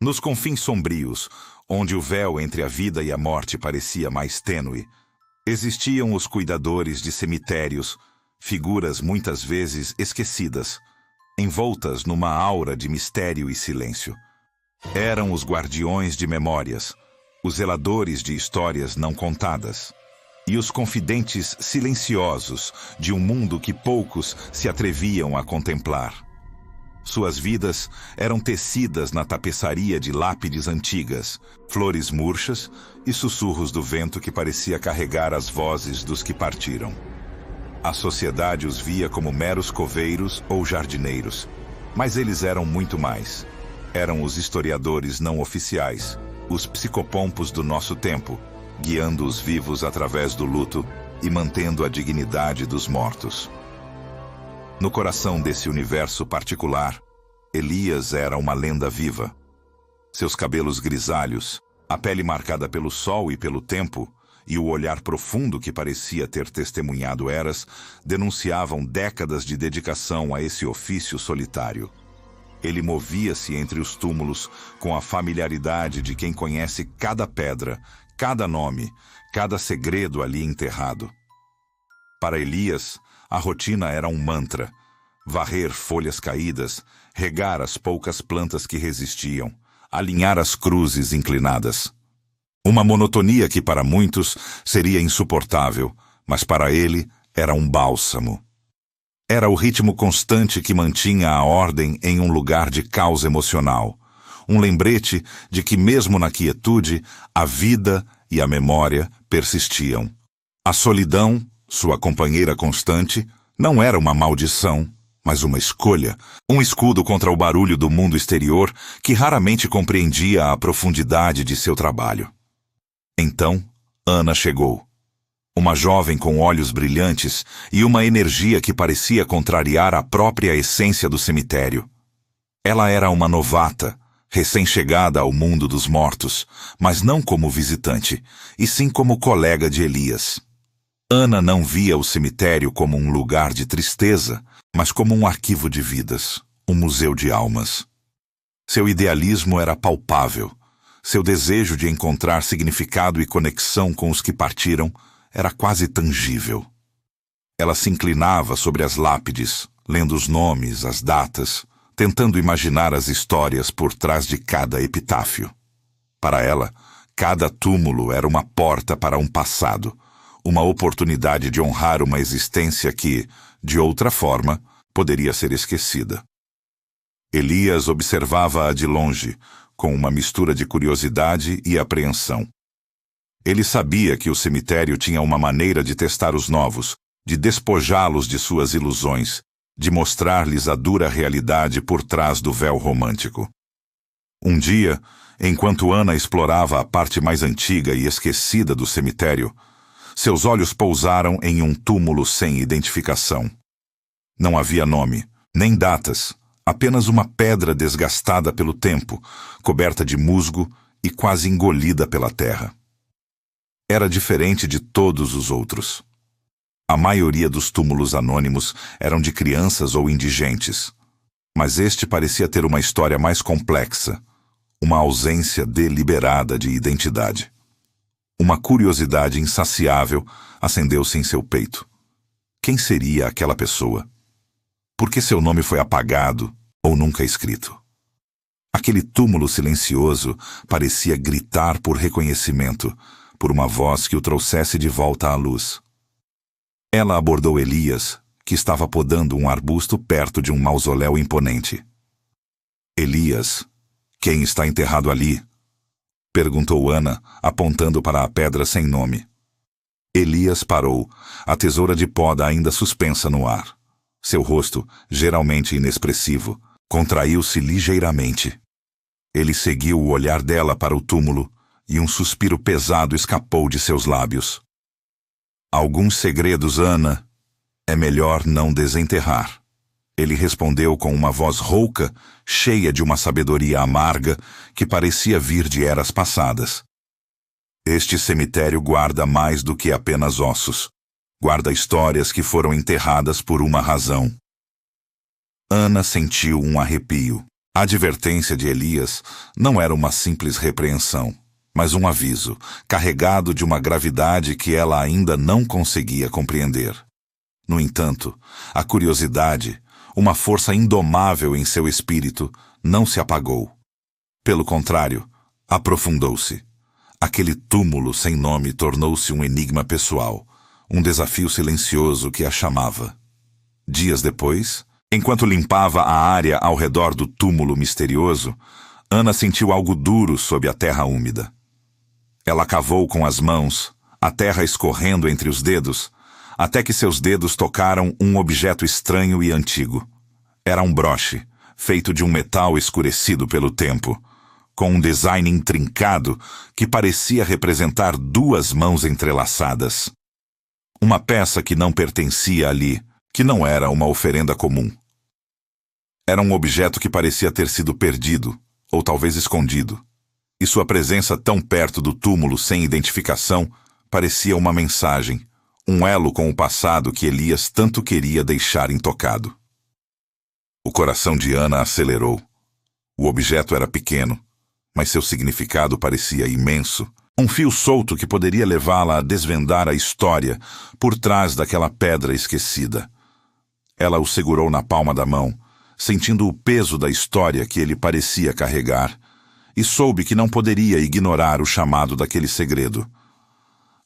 Nos confins sombrios, onde o véu entre a vida e a morte parecia mais tênue, existiam os cuidadores de cemitérios, figuras muitas vezes esquecidas, envoltas numa aura de mistério e silêncio. Eram os guardiões de memórias, os zeladores de histórias não contadas, e os confidentes silenciosos de um mundo que poucos se atreviam a contemplar. Suas vidas eram tecidas na tapeçaria de lápides antigas, flores murchas e sussurros do vento que parecia carregar as vozes dos que partiram. A sociedade os via como meros coveiros ou jardineiros, mas eles eram muito mais. Eram os historiadores não oficiais, os psicopompos do nosso tempo, guiando os vivos através do luto e mantendo a dignidade dos mortos. No coração desse universo particular, Elias era uma lenda viva. Seus cabelos grisalhos, a pele marcada pelo sol e pelo tempo, e o olhar profundo que parecia ter testemunhado eras, denunciavam décadas de dedicação a esse ofício solitário. Ele movia-se entre os túmulos com a familiaridade de quem conhece cada pedra, cada nome, cada segredo ali enterrado. Para Elias, a rotina era um mantra: varrer folhas caídas, regar as poucas plantas que resistiam, alinhar as cruzes inclinadas. Uma monotonia que para muitos seria insuportável, mas para ele era um bálsamo. Era o ritmo constante que mantinha a ordem em um lugar de caos emocional, um lembrete de que mesmo na quietude, a vida e a memória persistiam. A solidão, sua companheira constante, não era uma maldição, mas uma escolha, um escudo contra o barulho do mundo exterior que raramente compreendia a profundidade de seu trabalho. Então, Ana chegou. Uma jovem com olhos brilhantes e uma energia que parecia contrariar a própria essência do cemitério. Ela era uma novata, recém-chegada ao mundo dos mortos, mas não como visitante, e sim como colega de Elias. Ana não via o cemitério como um lugar de tristeza, mas como um arquivo de vidas, um museu de almas. Seu idealismo era palpável. Seu desejo de encontrar significado e conexão com os que partiram era quase tangível. Ela se inclinava sobre as lápides, lendo os nomes, as datas, tentando imaginar as histórias por trás de cada epitáfio. Para ela, cada túmulo era uma porta para um passado, uma oportunidade de honrar uma existência que, de outra forma, poderia ser esquecida. Elias observava-a de longe, com uma mistura de curiosidade e apreensão. Ele sabia que o cemitério tinha uma maneira de testar os novos, de despojá-los de suas ilusões, de mostrar-lhes a dura realidade por trás do véu romântico. Um dia, enquanto Ana explorava a parte mais antiga e esquecida do cemitério, seus olhos pousaram em um túmulo sem identificação. Não havia nome, nem datas, apenas uma pedra desgastada pelo tempo, coberta de musgo e quase engolida pela terra. Era diferente de todos os outros. A maioria dos túmulos anônimos eram de crianças ou indigentes, mas este parecia ter uma história mais complexa, uma ausência deliberada de identidade. Uma curiosidade insaciável acendeu-se em seu peito. Quem seria aquela pessoa? Por que seu nome foi apagado ou nunca escrito? Aquele túmulo silencioso parecia gritar por reconhecimento, por uma voz que o trouxesse de volta à luz. Ela abordou Elias, que estava podando um arbusto perto de um mausoléu imponente. Elias, quem está enterrado ali? Perguntou Ana, apontando para a pedra sem nome. Elias parou, a tesoura de poda ainda suspensa no ar. Seu rosto, geralmente inexpressivo, contraiu-se ligeiramente. Ele seguiu o olhar dela para o túmulo, e um suspiro pesado escapou de seus lábios. Alguns segredos, Ana, é melhor não desenterrar. Ele respondeu com uma voz rouca, cheia de uma sabedoria amarga que parecia vir de eras passadas. Este cemitério guarda mais do que apenas ossos. Guarda histórias que foram enterradas por uma razão. Ana sentiu um arrepio. A advertência de Elias não era uma simples repreensão, mas um aviso, carregado de uma gravidade que ela ainda não conseguia compreender. No entanto, a curiosidade, uma força indomável em seu espírito, não se apagou. Pelo contrário, aprofundou-se. Aquele túmulo sem nome tornou-se um enigma pessoal, um desafio silencioso que a chamava. Dias depois, enquanto limpava a área ao redor do túmulo misterioso, Ana sentiu algo duro sob a terra úmida. Ela cavou com as mãos, a terra escorrendo entre os dedos, até que seus dedos tocaram um objeto estranho e antigo. Era um broche, feito de um metal escurecido pelo tempo, com um design intrincado que parecia representar duas mãos entrelaçadas. Uma peça que não pertencia ali, que não era uma oferenda comum. Era um objeto que parecia ter sido perdido, ou talvez escondido, e sua presença tão perto do túmulo sem identificação parecia uma mensagem, um elo com o passado que Elias tanto queria deixar intocado. O coração de Ana acelerou. O objeto era pequeno, mas seu significado parecia imenso. Um fio solto que poderia levá-la a desvendar a história por trás daquela pedra esquecida. Ela o segurou na palma da mão, sentindo o peso da história que ele parecia carregar, e soube que não poderia ignorar o chamado daquele segredo.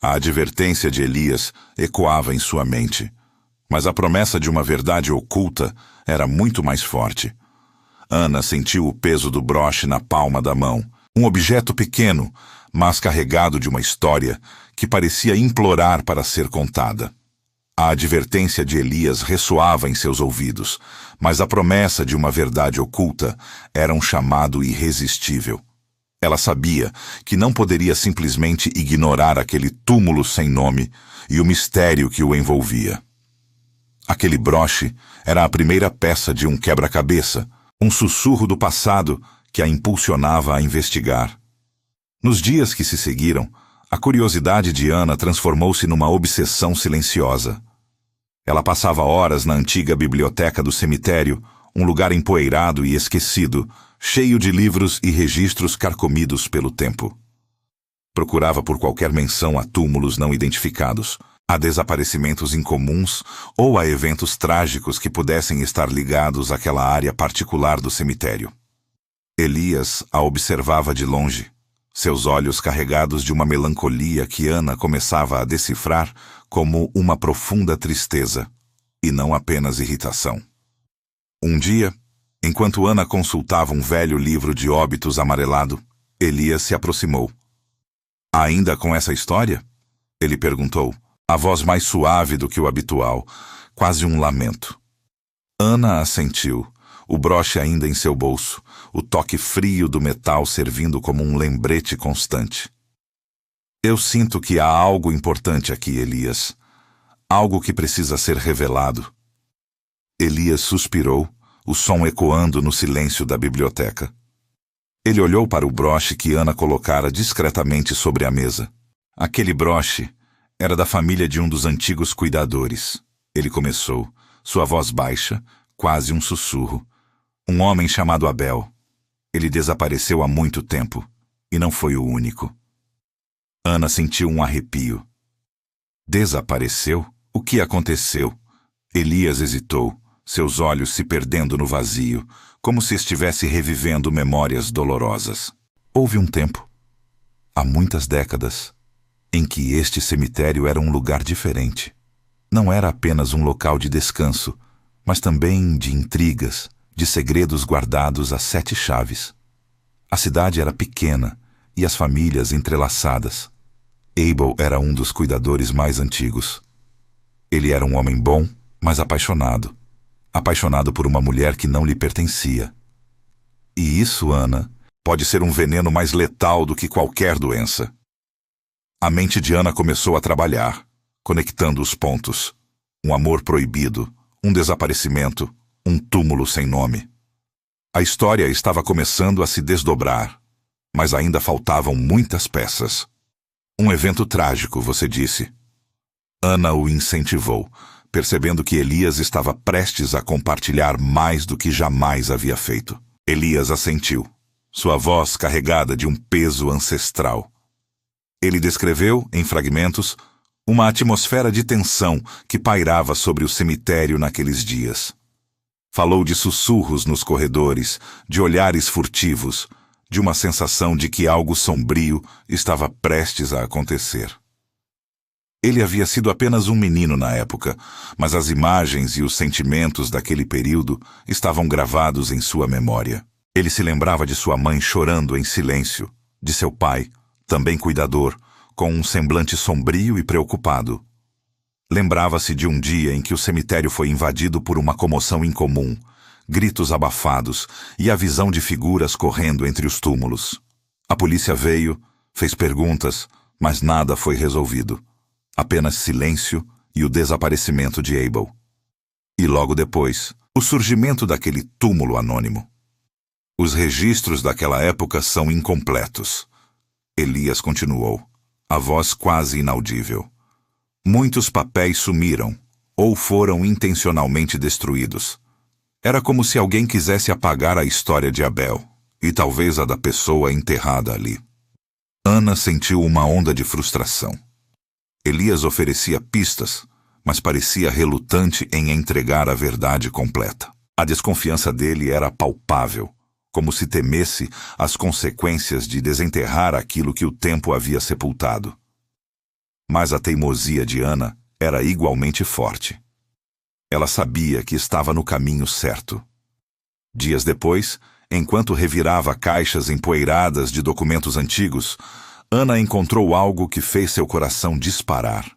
A advertência de Elias ecoava em sua mente, mas a promessa de uma verdade oculta era muito mais forte. Ana sentiu o peso do broche na palma da mão, um objeto pequeno, mas carregado de uma história que parecia implorar para ser contada. A advertência de Elias ressoava em seus ouvidos, mas a promessa de uma verdade oculta era um chamado irresistível. Ela sabia que não poderia simplesmente ignorar aquele túmulo sem nome e o mistério que o envolvia. Aquele broche era a primeira peça de um quebra-cabeça, um sussurro do passado que a impulsionava a investigar. Nos dias que se seguiram, a curiosidade de Ana transformou-se numa obsessão silenciosa. Ela passava horas na antiga biblioteca do cemitério, um lugar empoeirado e esquecido, cheio de livros e registros carcomidos pelo tempo. Procurava por qualquer menção a túmulos não identificados, a desaparecimentos incomuns ou a eventos trágicos que pudessem estar ligados àquela área particular do cemitério. Elias a observava de longe, seus olhos carregados de uma melancolia que Ana começava a decifrar como uma profunda tristeza, e não apenas irritação. Um dia, enquanto Ana consultava um velho livro de óbitos amarelado, Elias se aproximou. "Ainda com essa história?" ele perguntou, a voz mais suave do que o habitual, quase um lamento. Ana assentiu, o broche ainda em seu bolso, o toque frio do metal servindo como um lembrete constante. "Eu sinto que há algo importante aqui, Elias. Algo que precisa ser revelado." Elias suspirou, o som ecoando no silêncio da biblioteca. Ele olhou para o broche que Ana colocara discretamente sobre a mesa. Aquele broche era da família de um dos antigos cuidadores. Ele começou, sua voz baixa, quase um sussurro. "Um homem chamado Abel. Ele desapareceu há muito tempo, e não foi o único." Ana sentiu um arrepio. "Desapareceu? O que aconteceu?" Elias hesitou, seus olhos se perdendo no vazio, como se estivesse revivendo memórias dolorosas. Houve um tempo, há muitas décadas, em que este cemitério era um lugar diferente. Não era apenas um local de descanso, mas também de intrigas, de segredos guardados a 7 chaves. A cidade era pequena e as famílias entrelaçadas. Abel era um dos cuidadores mais antigos. Ele era um homem bom, mas apaixonado. Apaixonado por uma mulher que não lhe pertencia. E isso, Ana, pode ser um veneno mais letal do que qualquer doença. A mente de Ana começou a trabalhar, conectando os pontos. Um amor proibido, um desaparecimento, um túmulo sem nome. A história estava começando a se desdobrar, mas ainda faltavam muitas peças. "Um evento trágico", você disse. Ana o incentivou, percebendo que Elias estava prestes a compartilhar mais do que jamais havia feito. Elias assentiu, sua voz carregada de um peso ancestral. Ele descreveu, em fragmentos, uma atmosfera de tensão que pairava sobre o cemitério naqueles dias. Falou de sussurros nos corredores, de olhares furtivos, de uma sensação de que algo sombrio estava prestes a acontecer. Ele havia sido apenas um menino na época, mas as imagens e os sentimentos daquele período estavam gravados em sua memória. Ele se lembrava de sua mãe chorando em silêncio, de seu pai, também cuidador, com um semblante sombrio e preocupado. Lembrava-se de um dia em que o cemitério foi invadido por uma comoção incomum, gritos abafados e a visão de figuras correndo entre os túmulos. A polícia veio, fez perguntas, mas nada foi resolvido. Apenas silêncio e o desaparecimento de Abel. E logo depois, o surgimento daquele túmulo anônimo. Os registros daquela época são incompletos. Elias continuou, a voz quase inaudível. Muitos papéis sumiram, ou foram intencionalmente destruídos. Era como se alguém quisesse apagar a história de Abel, e talvez a da pessoa enterrada ali. Ana sentiu uma onda de frustração. Elias oferecia pistas, mas parecia relutante em entregar a verdade completa. A desconfiança dele era palpável, como se temesse as consequências de desenterrar aquilo que o tempo havia sepultado. Mas a teimosia de Ana era igualmente forte. Ela sabia que estava no caminho certo. Dias depois, enquanto revirava caixas empoeiradas de documentos antigos, Ana encontrou algo que fez seu coração disparar.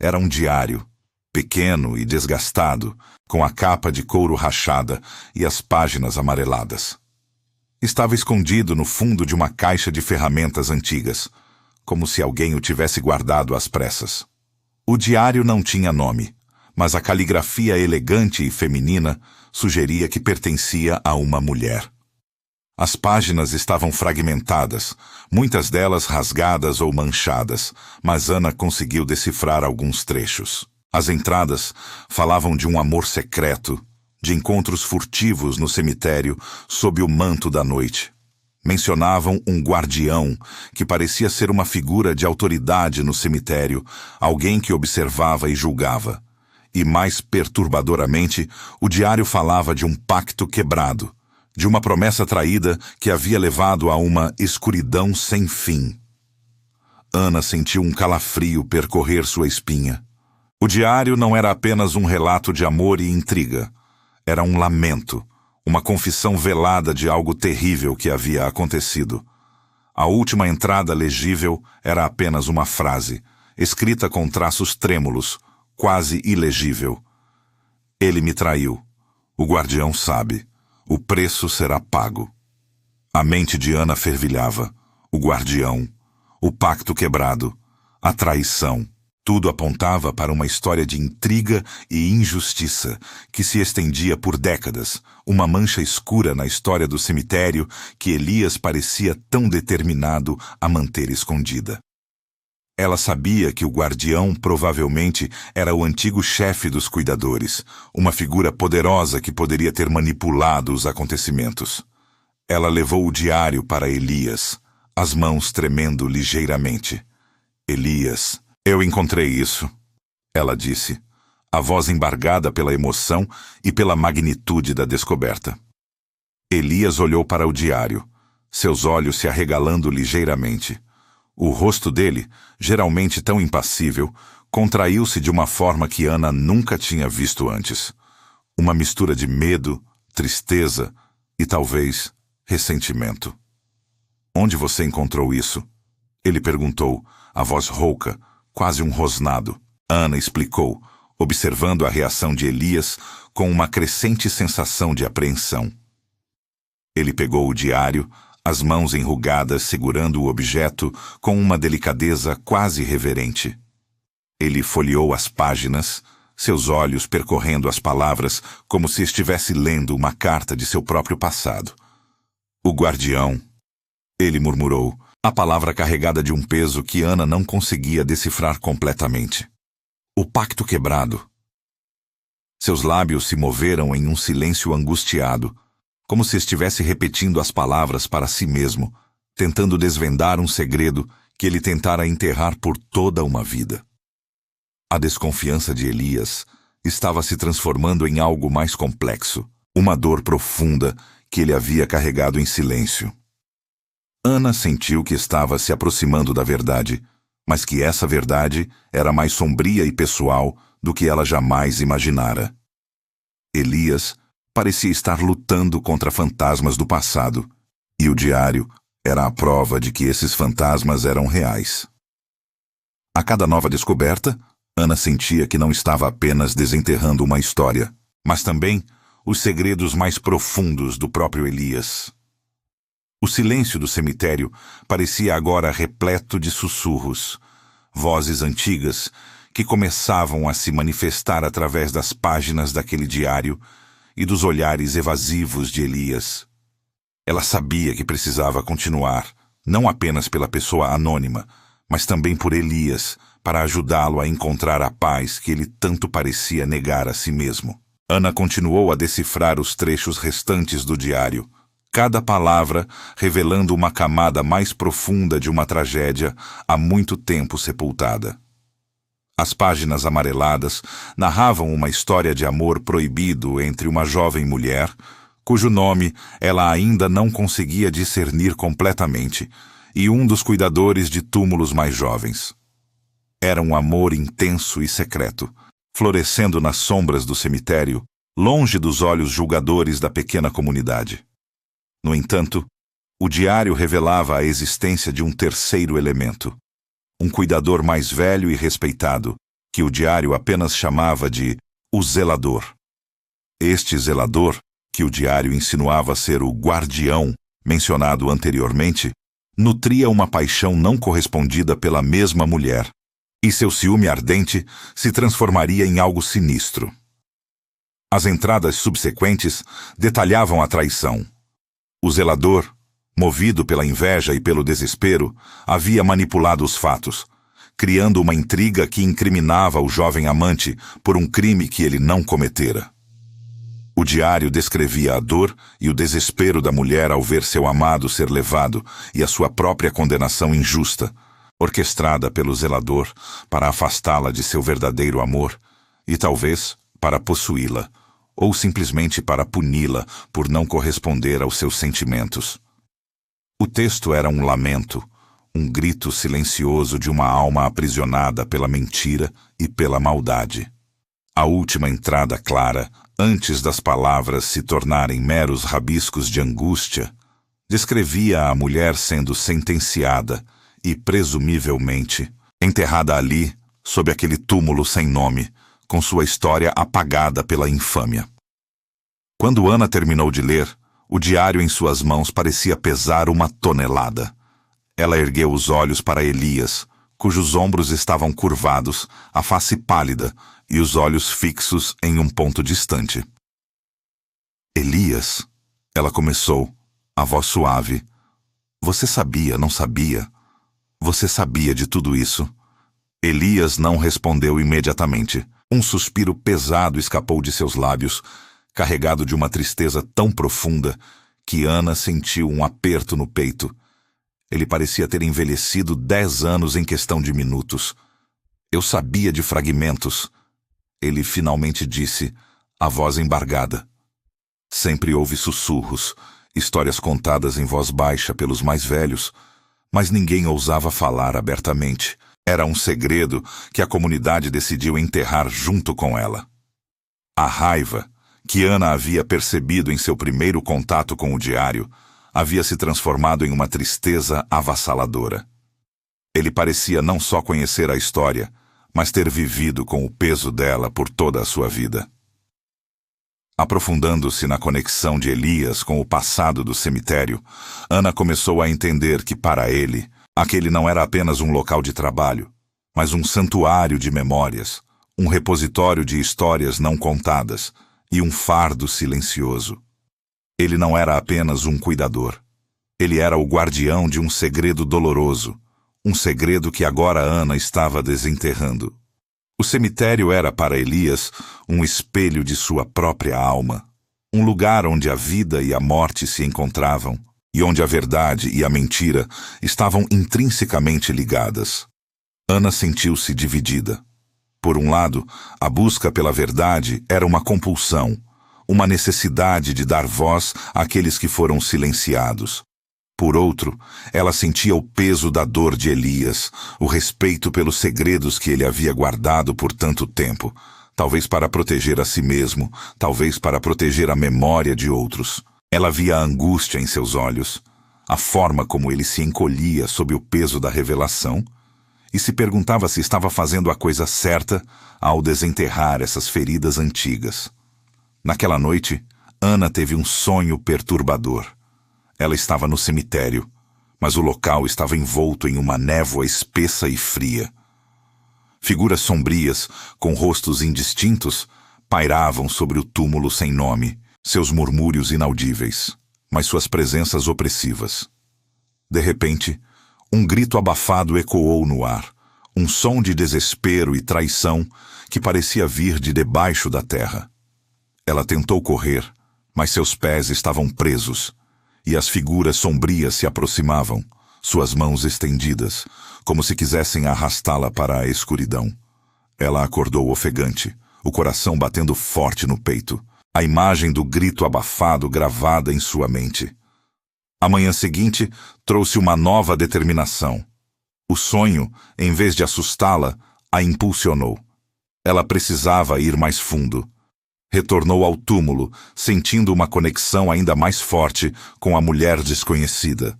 Era um diário, pequeno e desgastado, com a capa de couro rachada e as páginas amareladas. Estava escondido no fundo de uma caixa de ferramentas antigas, como se alguém o tivesse guardado às pressas. O diário não tinha nome, mas a caligrafia elegante e feminina sugeria que pertencia a uma mulher. As páginas estavam fragmentadas, muitas delas rasgadas ou manchadas, mas Ana conseguiu decifrar alguns trechos. As entradas falavam de um amor secreto, de encontros furtivos no cemitério sob o manto da noite. Mencionavam um guardião, que parecia ser uma figura de autoridade no cemitério, alguém que observava e julgava. E mais perturbadoramente, o diário falava de um pacto quebrado, de uma promessa traída que havia levado a uma escuridão sem fim. Ana sentiu um calafrio percorrer sua espinha. O diário não era apenas um relato de amor e intriga. Era um lamento, uma confissão velada de algo terrível que havia acontecido. A última entrada legível era apenas uma frase, escrita com traços trêmulos, quase ilegível. Ele me traiu. O guardião sabe. O preço será pago. A mente de Ana fervilhava. O guardião, o pacto quebrado, a traição. Tudo apontava para uma história de intriga e injustiça que se estendia por décadas, uma mancha escura na história do cemitério que Elias parecia tão determinado a manter escondida. Ela sabia que o guardião provavelmente era o antigo chefe dos cuidadores, uma figura poderosa que poderia ter manipulado os acontecimentos. Ela levou o diário para Elias, as mãos tremendo ligeiramente. Elias, eu encontrei isso, ela disse, a voz embargada pela emoção e pela magnitude da descoberta. Elias olhou para o diário, seus olhos se arregalando ligeiramente. O rosto dele, geralmente tão impassível, contraiu-se de uma forma que Ana nunca tinha visto antes. Uma mistura de medo, tristeza e, talvez, ressentimento. Onde você encontrou isso? Ele perguntou, a voz rouca, quase um rosnado. Ana explicou, observando a reação de Elias com uma crescente sensação de apreensão. Ele pegou o diário, as mãos enrugadas segurando o objeto com uma delicadeza quase reverente. Ele folheou as páginas, seus olhos percorrendo as palavras como se estivesse lendo uma carta de seu próprio passado. O guardião, ele murmurou, a palavra carregada de um peso que Ana não conseguia decifrar completamente. O pacto quebrado. Seus lábios se moveram em um silêncio angustiado, como se estivesse repetindo as palavras para si mesmo, tentando desvendar um segredo que ele tentara enterrar por toda uma vida. A desconfiança de Elias estava se transformando em algo mais complexo, uma dor profunda que ele havia carregado em silêncio. Ana sentiu que estava se aproximando da verdade, mas que essa verdade era mais sombria e pessoal do que ela jamais imaginara. Elias parecia estar lutando contra fantasmas do passado, e o diário era a prova de que esses fantasmas eram reais. A cada nova descoberta, Ana sentia que não estava apenas desenterrando uma história, mas também os segredos mais profundos do próprio Elias. O silêncio do cemitério parecia agora repleto de sussurros, vozes antigas que começavam a se manifestar através das páginas daquele diário e dos olhares evasivos de Elias. Ela sabia que precisava continuar, não apenas pela pessoa anônima, mas também por Elias, para ajudá-lo a encontrar a paz que ele tanto parecia negar a si mesmo. Ana continuou a decifrar os trechos restantes do diário, cada palavra revelando uma camada mais profunda de uma tragédia há muito tempo sepultada. As páginas amareladas narravam uma história de amor proibido entre uma jovem mulher, cujo nome ela ainda não conseguia discernir completamente, e um dos cuidadores de túmulos mais jovens. Era um amor intenso e secreto, florescendo nas sombras do cemitério, longe dos olhos julgadores da pequena comunidade. No entanto, o diário revelava a existência de um terceiro elemento, um cuidador mais velho e respeitado, que o diário apenas chamava de o zelador. Este zelador, que o diário insinuava ser o guardião mencionado anteriormente, nutria uma paixão não correspondida pela mesma mulher, e seu ciúme ardente se transformaria em algo sinistro. As entradas subsequentes detalhavam a traição. O zelador, movido pela inveja e pelo desespero, havia manipulado os fatos, criando uma intriga que incriminava o jovem amante por um crime que ele não cometera. O diário descrevia a dor e o desespero da mulher ao ver seu amado ser levado e a sua própria condenação injusta, orquestrada pelo zelador para afastá-la de seu verdadeiro amor e talvez para possuí-la, ou simplesmente para puni-la por não corresponder aos seus sentimentos. O texto era um lamento, um grito silencioso de uma alma aprisionada pela mentira e pela maldade. A última entrada clara, antes das palavras se tornarem meros rabiscos de angústia, descrevia a mulher sendo sentenciada e, presumivelmente, enterrada ali, sob aquele túmulo sem nome, com sua história apagada pela infâmia. Quando Ana terminou de ler, o diário em suas mãos parecia pesar 1 tonelada. Ela ergueu os olhos para Elias, cujos ombros estavam curvados, a face pálida e os olhos fixos em um ponto distante. Elias, ela começou, a voz suave. Você sabia, não sabia? Você sabia de tudo isso? Elias não respondeu imediatamente. Um suspiro pesado escapou de seus lábios, carregado de uma tristeza tão profunda que Ana sentiu um aperto no peito. Ele parecia ter envelhecido 10 anos em questão de minutos. Eu sabia de fragmentos. Ele finalmente disse, a voz embargada. Sempre houve sussurros, histórias contadas em voz baixa pelos mais velhos, mas ninguém ousava falar abertamente. Era um segredo que a comunidade decidiu enterrar junto com ela. A raiva, que Ana havia percebido em seu primeiro contato com o diário, havia se transformado em uma tristeza avassaladora. Ele parecia não só conhecer a história, mas ter vivido com o peso dela por toda a sua vida. Aprofundando-se na conexão de Elias com o passado do cemitério, Ana começou a entender que, para ele, aquele não era apenas um local de trabalho, mas um santuário de memórias, um repositório de histórias não contadas e um fardo silencioso. Ele não era apenas um cuidador. Ele era o guardião de um segredo doloroso, um segredo que agora Ana estava desenterrando. O cemitério era para Elias um espelho de sua própria alma. Um lugar onde a vida e a morte se encontravam, e onde a verdade e a mentira estavam intrinsecamente ligadas. Ana sentiu-se dividida. Por um lado, a busca pela verdade era uma compulsão, uma necessidade de dar voz àqueles que foram silenciados. Por outro, ela sentia o peso da dor de Elias, o respeito pelos segredos que ele havia guardado por tanto tempo, talvez para proteger a si mesmo, talvez para proteger a memória de outros. Ela via a angústia em seus olhos, a forma como ele se encolhia sob o peso da revelação, e se perguntava se estava fazendo a coisa certa ao desenterrar essas feridas antigas. Naquela noite, Ana teve um sonho perturbador. Ela estava no cemitério, mas o local estava envolto em uma névoa espessa e fria. Figuras sombrias, com rostos indistintos, pairavam sobre o túmulo sem nome, seus murmúrios inaudíveis, mas suas presenças opressivas. De repente, um grito abafado ecoou no ar, um som de desespero e traição que parecia vir de debaixo da terra. Ela tentou correr, mas seus pés estavam presos, e as figuras sombrias se aproximavam, suas mãos estendidas, como se quisessem arrastá-la para a escuridão. Ela acordou ofegante, o coração batendo forte no peito, a imagem do grito abafado gravada em sua mente. A manhã seguinte trouxe uma nova determinação. O sonho, em vez de assustá-la, a impulsionou. Ela precisava ir mais fundo. Retornou ao túmulo, sentindo uma conexão ainda mais forte com a mulher desconhecida.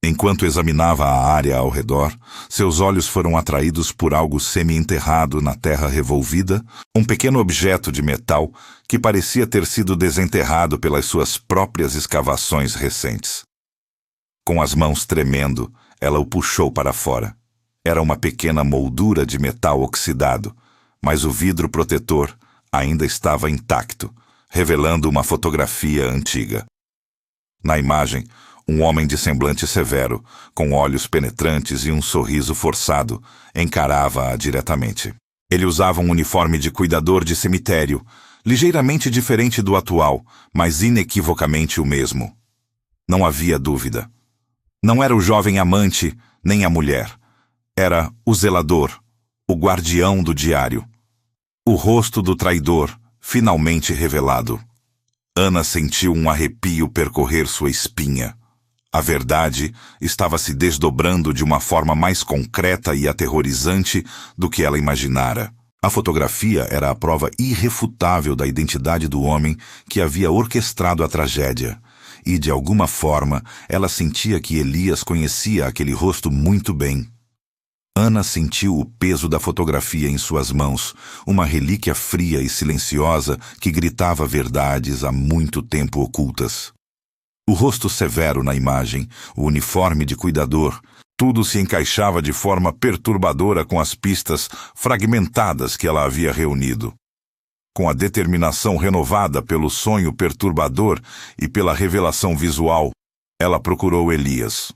Enquanto examinava a área ao redor, seus olhos foram atraídos por algo semi-enterrado na terra revolvida, um pequeno objeto de metal que parecia ter sido desenterrado pelas suas próprias escavações recentes. Com as mãos tremendo, ela o puxou para fora. Era uma pequena moldura de metal oxidado, mas o vidro protetor ainda estava intacto, revelando uma fotografia antiga. Na imagem, um homem de semblante severo, com olhos penetrantes e um sorriso forçado, encarava-a diretamente. Ele usava um uniforme de cuidador de cemitério, ligeiramente diferente do atual, mas inequivocamente o mesmo. Não havia dúvida. Não era o jovem amante, nem a mulher. Era o zelador, o guardião do diário. O rosto do traidor, finalmente revelado. Ana sentiu um arrepio percorrer sua espinha. A verdade estava se desdobrando de uma forma mais concreta e aterrorizante do que ela imaginara. A fotografia era a prova irrefutável da identidade do homem que havia orquestrado a tragédia. E, de alguma forma, ela sentia que Elias conhecia aquele rosto muito bem. Ana sentiu o peso da fotografia em suas mãos, uma relíquia fria e silenciosa que gritava verdades há muito tempo ocultas. O rosto severo na imagem, o uniforme de cuidador, tudo se encaixava de forma perturbadora com as pistas fragmentadas que ela havia reunido. Com a determinação renovada pelo sonho perturbador e pela revelação visual, ela procurou Elias.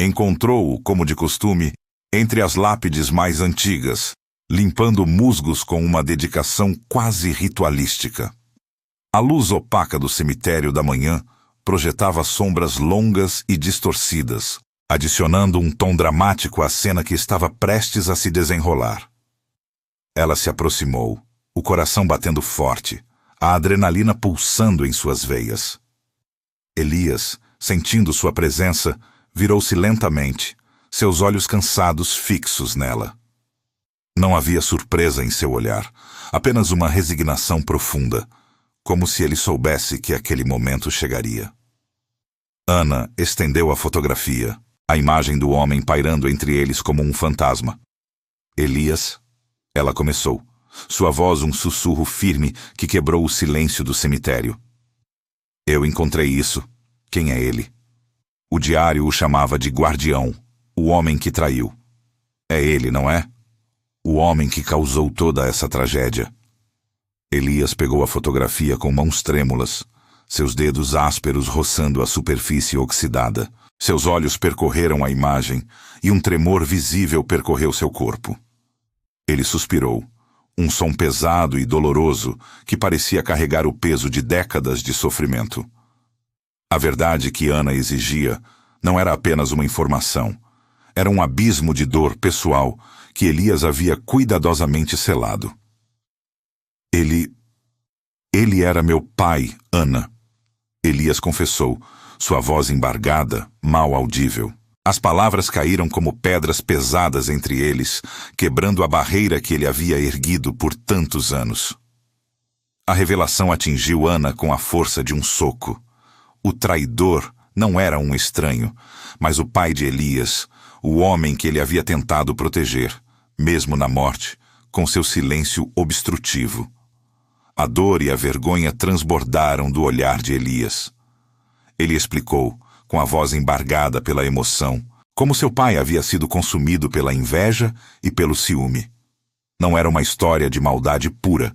Encontrou-o, como de costume, entre as lápides mais antigas, limpando musgos com uma dedicação quase ritualística. A luz opaca do cemitério da manhã projetava sombras longas e distorcidas, adicionando um tom dramático à cena que estava prestes a se desenrolar. Ela se aproximou, o coração batendo forte, a adrenalina pulsando em suas veias. Elias, sentindo sua presença, virou-se lentamente, seus olhos cansados fixos nela. Não havia surpresa em seu olhar, apenas uma resignação profunda, como se ele soubesse que aquele momento chegaria. Ana estendeu a fotografia, a imagem do homem pairando entre eles como um fantasma. Elias, ela começou, sua voz um sussurro firme que quebrou o silêncio do cemitério. Eu encontrei isso. Quem é ele? O diário o chamava de guardião, o homem que traiu. É ele, não é? O homem que causou toda essa tragédia. Elias pegou a fotografia com mãos trêmulas, seus dedos ásperos roçando a superfície oxidada. Seus olhos percorreram a imagem e um tremor visível percorreu seu corpo. Ele suspirou, um som pesado e doloroso que parecia carregar o peso de décadas de sofrimento. A verdade que Ana exigia não era apenas uma informação, era um abismo de dor pessoal que Elias havia cuidadosamente selado. Ele era meu pai, Ana. Elias confessou, sua voz embargada, mal audível. As palavras caíram como pedras pesadas entre eles, quebrando a barreira que ele havia erguido por tantos anos. A revelação atingiu Ana com a força de um soco. O traidor não era um estranho, mas o pai de Elias, o homem que ele havia tentado proteger, mesmo na morte, com seu silêncio obstrutivo. A dor e a vergonha transbordaram do olhar de Elias. Ele explicou, com a voz embargada pela emoção, como seu pai havia sido consumido pela inveja e pelo ciúme. Não era uma história de maldade pura,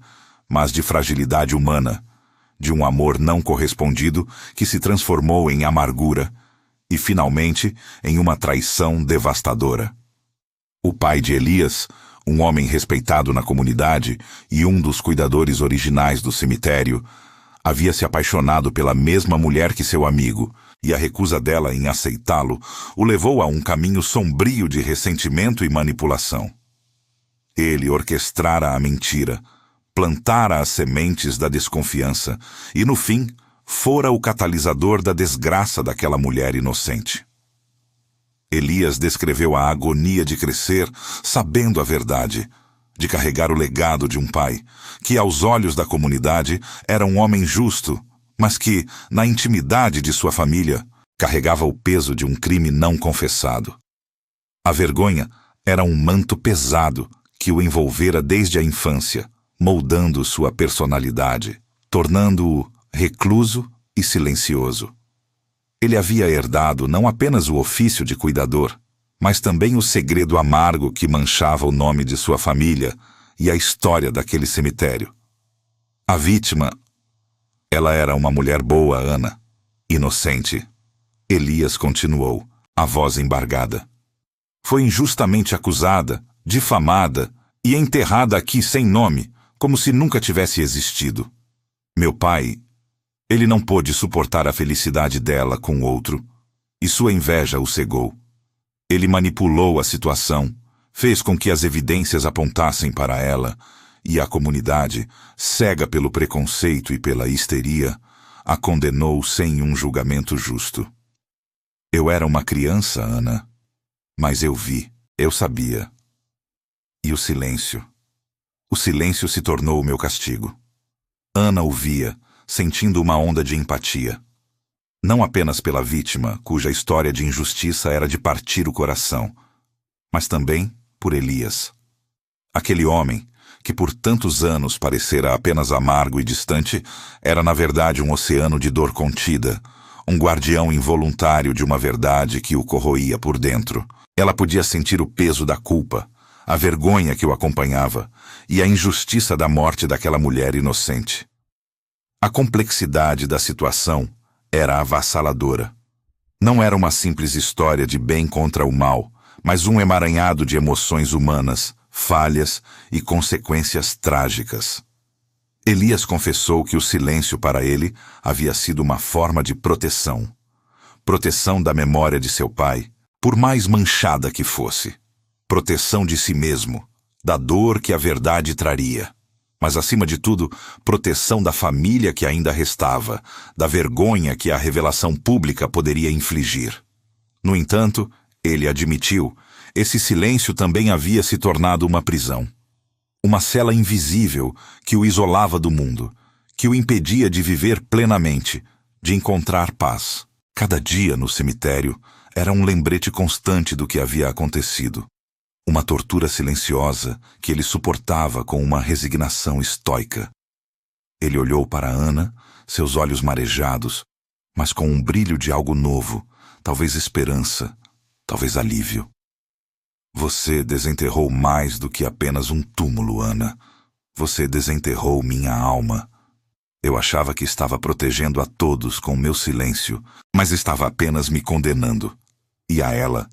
mas de fragilidade humana, de um amor não correspondido que se transformou em amargura e, finalmente, em uma traição devastadora. O pai de Elias, um homem respeitado na comunidade e um dos cuidadores originais do cemitério, havia se apaixonado pela mesma mulher que seu amigo, e a recusa dela em aceitá-lo o levou a um caminho sombrio de ressentimento e manipulação. Ele orquestrara a mentira, plantara as sementes da desconfiança e, no fim, fora o catalisador da desgraça daquela mulher inocente. Elias descreveu a agonia de crescer sabendo a verdade, de carregar o legado de um pai, que aos olhos da comunidade era um homem justo, mas que, na intimidade de sua família, carregava o peso de um crime não confessado. A vergonha era um manto pesado que o envolvera desde a infância, moldando sua personalidade, tornando-o recluso e silencioso. Ele havia herdado não apenas o ofício de cuidador, mas também o segredo amargo que manchava o nome de sua família e a história daquele cemitério. A vítima, ela era uma mulher boa, Ana, inocente. Elias continuou, a voz embargada. Foi injustamente acusada, difamada e enterrada aqui sem nome, como se nunca tivesse existido. Meu pai, ele não pôde suportar a felicidade dela com outro, e sua inveja o cegou. Ele manipulou a situação, fez com que as evidências apontassem para ela, e a comunidade, cega pelo preconceito e pela histeria, a condenou sem um julgamento justo. Eu era uma criança, Ana, mas eu vi, eu sabia. E o silêncio. O silêncio se tornou o meu castigo. Ana ouvia, sentindo uma onda de empatia. Não apenas pela vítima, cuja história de injustiça era de partir o coração, mas também por Elias. Aquele homem, que por tantos anos parecera apenas amargo e distante, era na verdade um oceano de dor contida, um guardião involuntário de uma verdade que o corroía por dentro. Ela podia sentir o peso da culpa, a vergonha que o acompanhava e a injustiça da morte daquela mulher inocente. A complexidade da situação era avassaladora. Não era uma simples história de bem contra o mal, mas um emaranhado de emoções humanas, falhas e consequências trágicas. Elias confessou que o silêncio para ele havia sido uma forma de proteção. Proteção da memória de seu pai, por mais manchada que fosse. Proteção de si mesmo, da dor que a verdade traria. Mas, acima de tudo, proteção da família que ainda restava, da vergonha que a revelação pública poderia infligir. No entanto, ele admitiu, esse silêncio também havia se tornado uma prisão. Uma cela invisível que o isolava do mundo, que o impedia de viver plenamente, de encontrar paz. Cada dia no cemitério era um lembrete constante do que havia acontecido. Uma tortura silenciosa que ele suportava com uma resignação estoica. Ele olhou para Ana, seus olhos marejados, mas com um brilho de algo novo, talvez esperança, talvez alívio. Você desenterrou mais do que apenas um túmulo, Ana. Você desenterrou minha alma. Eu achava que estava protegendo a todos com meu silêncio, mas estava apenas me condenando. E a ela,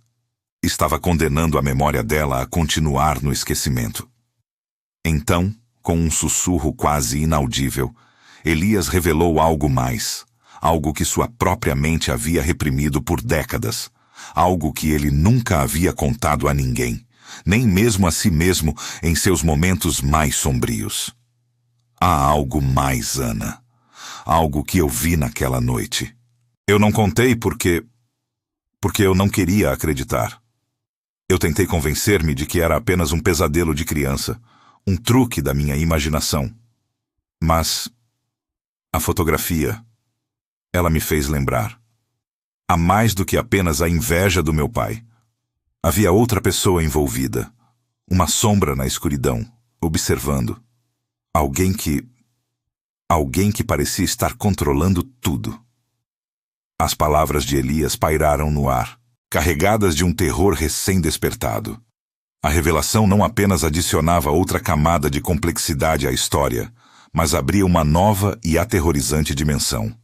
estava condenando a memória dela a continuar no esquecimento. Então, com um sussurro quase inaudível, Elias revelou algo mais, algo que sua própria mente havia reprimido por décadas, algo que ele nunca havia contado a ninguém, nem mesmo a si mesmo em seus momentos mais sombrios. Há algo mais, Ana. Algo que eu vi naquela noite. Eu não contei porque eu não queria acreditar. Eu tentei convencer-me de que era apenas um pesadelo de criança, um truque da minha imaginação. Mas a fotografia, ela me fez lembrar. Há mais do que apenas a inveja do meu pai. Havia outra pessoa envolvida, uma sombra na escuridão, observando. Alguém que parecia estar controlando tudo. As palavras de Elias pairaram no ar, carregadas de um terror recém-despertado. A revelação não apenas adicionava outra camada de complexidade à história, mas abria uma nova e aterrorizante dimensão.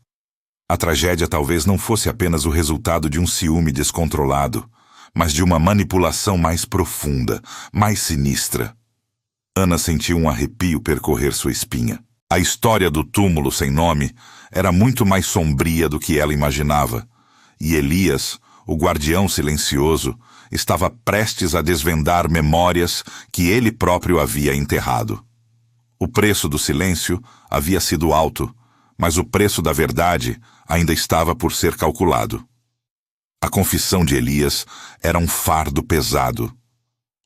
A tragédia talvez não fosse apenas o resultado de um ciúme descontrolado, mas de uma manipulação mais profunda, mais sinistra. Ana sentiu um arrepio percorrer sua espinha. A história do túmulo sem nome era muito mais sombria do que ela imaginava, e Elias, o guardião silencioso, estava prestes a desvendar memórias que ele próprio havia enterrado. O preço do silêncio havia sido alto, mas o preço da verdade ainda estava por ser calculado. A confissão de Elias era um fardo pesado,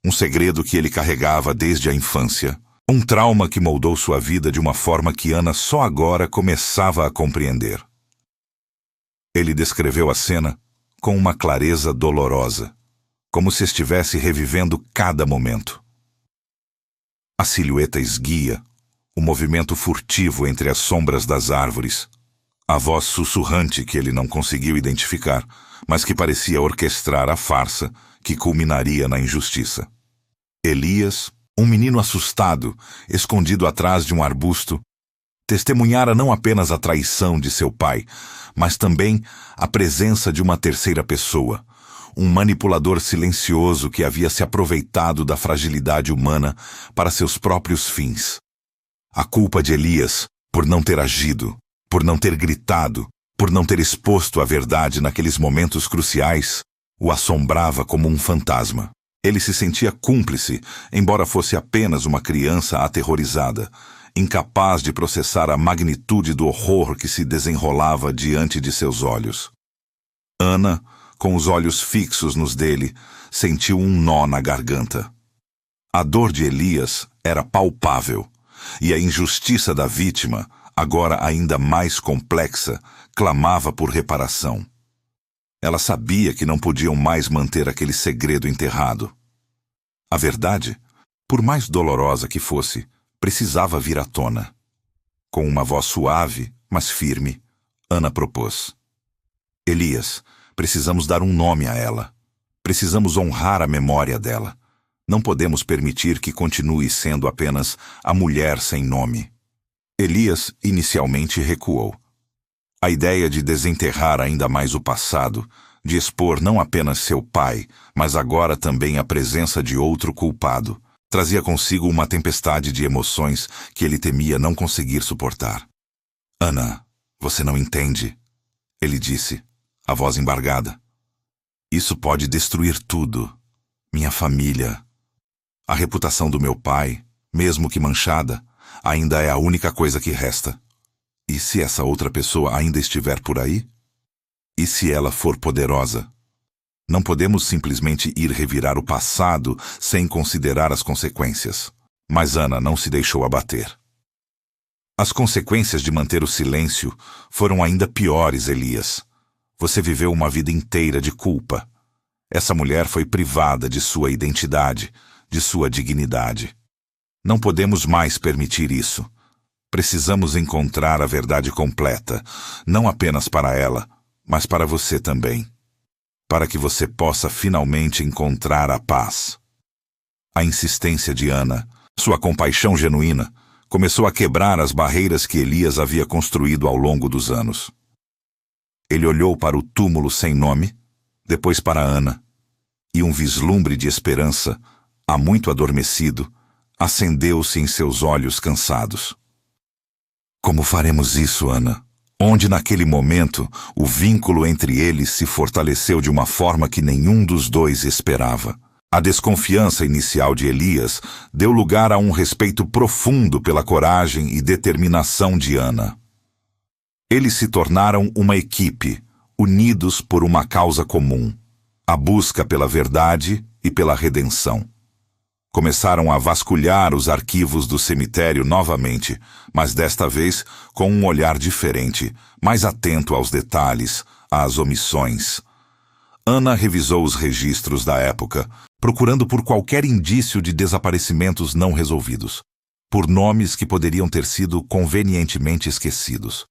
um segredo que ele carregava desde a infância, um trauma que moldou sua vida de uma forma que Ana só agora começava a compreender. Ele descreveu a cena com uma clareza dolorosa, como se estivesse revivendo cada momento. A silhueta esguia, o movimento furtivo entre as sombras das árvores, a voz sussurrante que ele não conseguiu identificar, mas que parecia orquestrar a farsa que culminaria na injustiça. Elias, um menino assustado, escondido atrás de um arbusto, testemunhara não apenas a traição de seu pai, mas também a presença de uma terceira pessoa, um manipulador silencioso que havia se aproveitado da fragilidade humana para seus próprios fins. A culpa de Elias, por não ter agido, por não ter gritado, por não ter exposto a verdade naqueles momentos cruciais, o assombrava como um fantasma. Ele se sentia cúmplice, embora fosse apenas uma criança aterrorizada, incapaz de processar a magnitude do horror que se desenrolava diante de seus olhos. Ana, com os olhos fixos nos dele, sentiu um nó na garganta. A dor de Elias era palpável, e a injustiça da vítima, agora ainda mais complexa, clamava por reparação. Ela sabia que não podiam mais manter aquele segredo enterrado. A verdade, por mais dolorosa que fosse, precisava vir à tona. Com uma voz suave, mas firme, Ana propôs: Elias, precisamos dar um nome a ela. Precisamos honrar a memória dela. Não podemos permitir que continue sendo apenas a mulher sem nome. Elias inicialmente recuou. A ideia de desenterrar ainda mais o passado, de expor não apenas seu pai, mas agora também a presença de outro culpado, trazia consigo uma tempestade de emoções que ele temia não conseguir suportar. Ana, você não entende, ele disse, a voz embargada. Isso pode destruir tudo. Minha família. A reputação do meu pai, mesmo que manchada, ainda é a única coisa que resta. E se essa outra pessoa ainda estiver por aí? E se ela for poderosa? Não podemos simplesmente ir revirar o passado sem considerar as consequências. Mas Ana não se deixou abater. As consequências de manter o silêncio foram ainda piores, Elias. Você viveu uma vida inteira de culpa. Essa mulher foi privada de sua identidade, de sua dignidade. Não podemos mais permitir isso. Precisamos encontrar a verdade completa, não apenas para ela, mas para você também. Para que você possa finalmente encontrar a paz. A insistência de Ana, sua compaixão genuína, começou a quebrar as barreiras que Elias havia construído ao longo dos anos. Ele olhou para o túmulo sem nome, depois para Ana, e um vislumbre de esperança, há muito adormecido, acendeu-se em seus olhos cansados. Como faremos isso, Ana? Onde naquele momento o vínculo entre eles se fortaleceu de uma forma que nenhum dos dois esperava. A desconfiança inicial de Elias deu lugar a um respeito profundo pela coragem e determinação de Ana. Eles se tornaram uma equipe, unidos por uma causa comum, a busca pela verdade e pela redenção. Começaram a vasculhar os arquivos do cemitério novamente, mas desta vez com um olhar diferente, mais atento aos detalhes, às omissões. Ana revisou os registros da época, procurando por qualquer indício de desaparecimentos não resolvidos, por nomes que poderiam ter sido convenientemente esquecidos.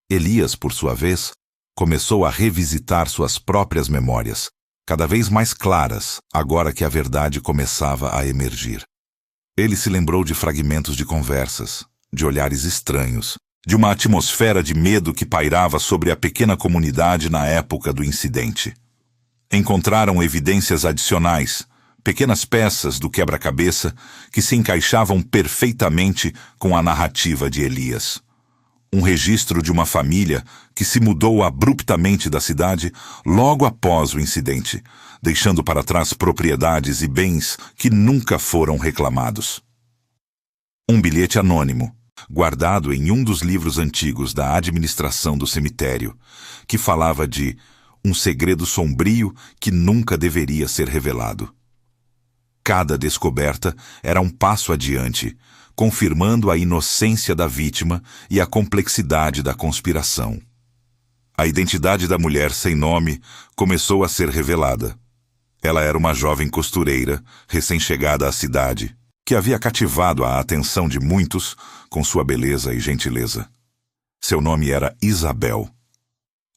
Elias, por sua vez, começou a revisitar suas próprias memórias, cada vez mais claras, agora que a verdade começava a emergir. Ele se lembrou de fragmentos de conversas, de olhares estranhos, de uma atmosfera de medo que pairava sobre a pequena comunidade na época do incidente. Encontraram evidências adicionais, pequenas peças do quebra-cabeça que se encaixavam perfeitamente com a narrativa de Elias. Um registro de uma família que se mudou abruptamente da cidade logo após o incidente, deixando para trás propriedades e bens que nunca foram reclamados. Um bilhete anônimo, guardado em um dos livros antigos da administração do cemitério, que falava de um segredo sombrio que nunca deveria ser revelado. Cada descoberta era um passo adiante, confirmando a inocência da vítima e a complexidade da conspiração. A identidade da mulher sem nome começou a ser revelada. Ela era uma jovem costureira, recém-chegada à cidade, que havia cativado a atenção de muitos com sua beleza e gentileza. Seu nome era Isabel.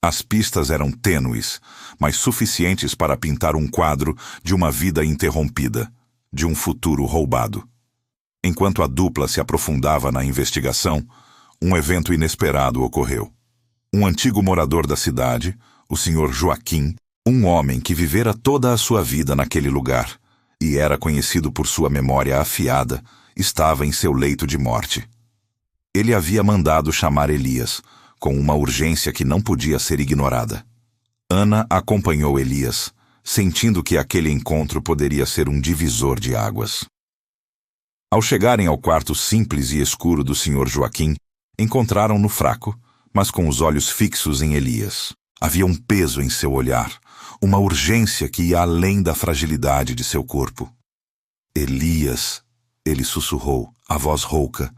As pistas eram tênues, mas suficientes para pintar um quadro de uma vida interrompida, de um futuro roubado. Enquanto a dupla se aprofundava na investigação, um evento inesperado ocorreu. Um antigo morador da cidade, o Sr. Joaquim, um homem que vivera toda a sua vida naquele lugar e era conhecido por sua memória afiada, estava em seu leito de morte. Ele havia mandado chamar Elias, com uma urgência que não podia ser ignorada. Ana acompanhou Elias, sentindo que aquele encontro poderia ser um divisor de águas. Ao chegarem ao quarto simples e escuro do Sr. Joaquim, encontraram-no fraco, mas com os olhos fixos em Elias. Havia um peso em seu olhar, uma urgência que ia além da fragilidade de seu corpo. Elias, ele sussurrou, a voz rouca,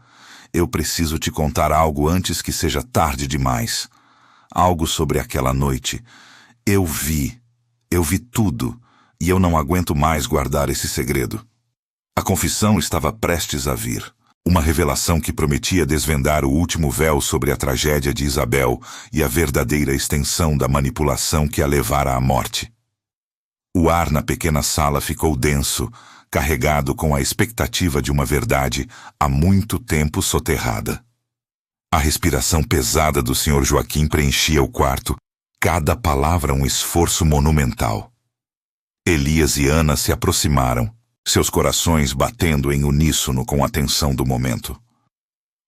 eu preciso te contar algo antes que seja tarde demais. Algo sobre aquela noite. Eu vi tudo, e eu não aguento mais guardar esse segredo. A confissão estava prestes a vir. Uma revelação que prometia desvendar o último véu sobre a tragédia de Isabel e a verdadeira extensão da manipulação que a levara à morte. O ar na pequena sala ficou denso, carregado com a expectativa de uma verdade há muito tempo soterrada. A respiração pesada do Sr. Joaquim preenchia o quarto, cada palavra um esforço monumental. Elias e Ana se aproximaram, seus corações batendo em uníssono com a tensão do momento.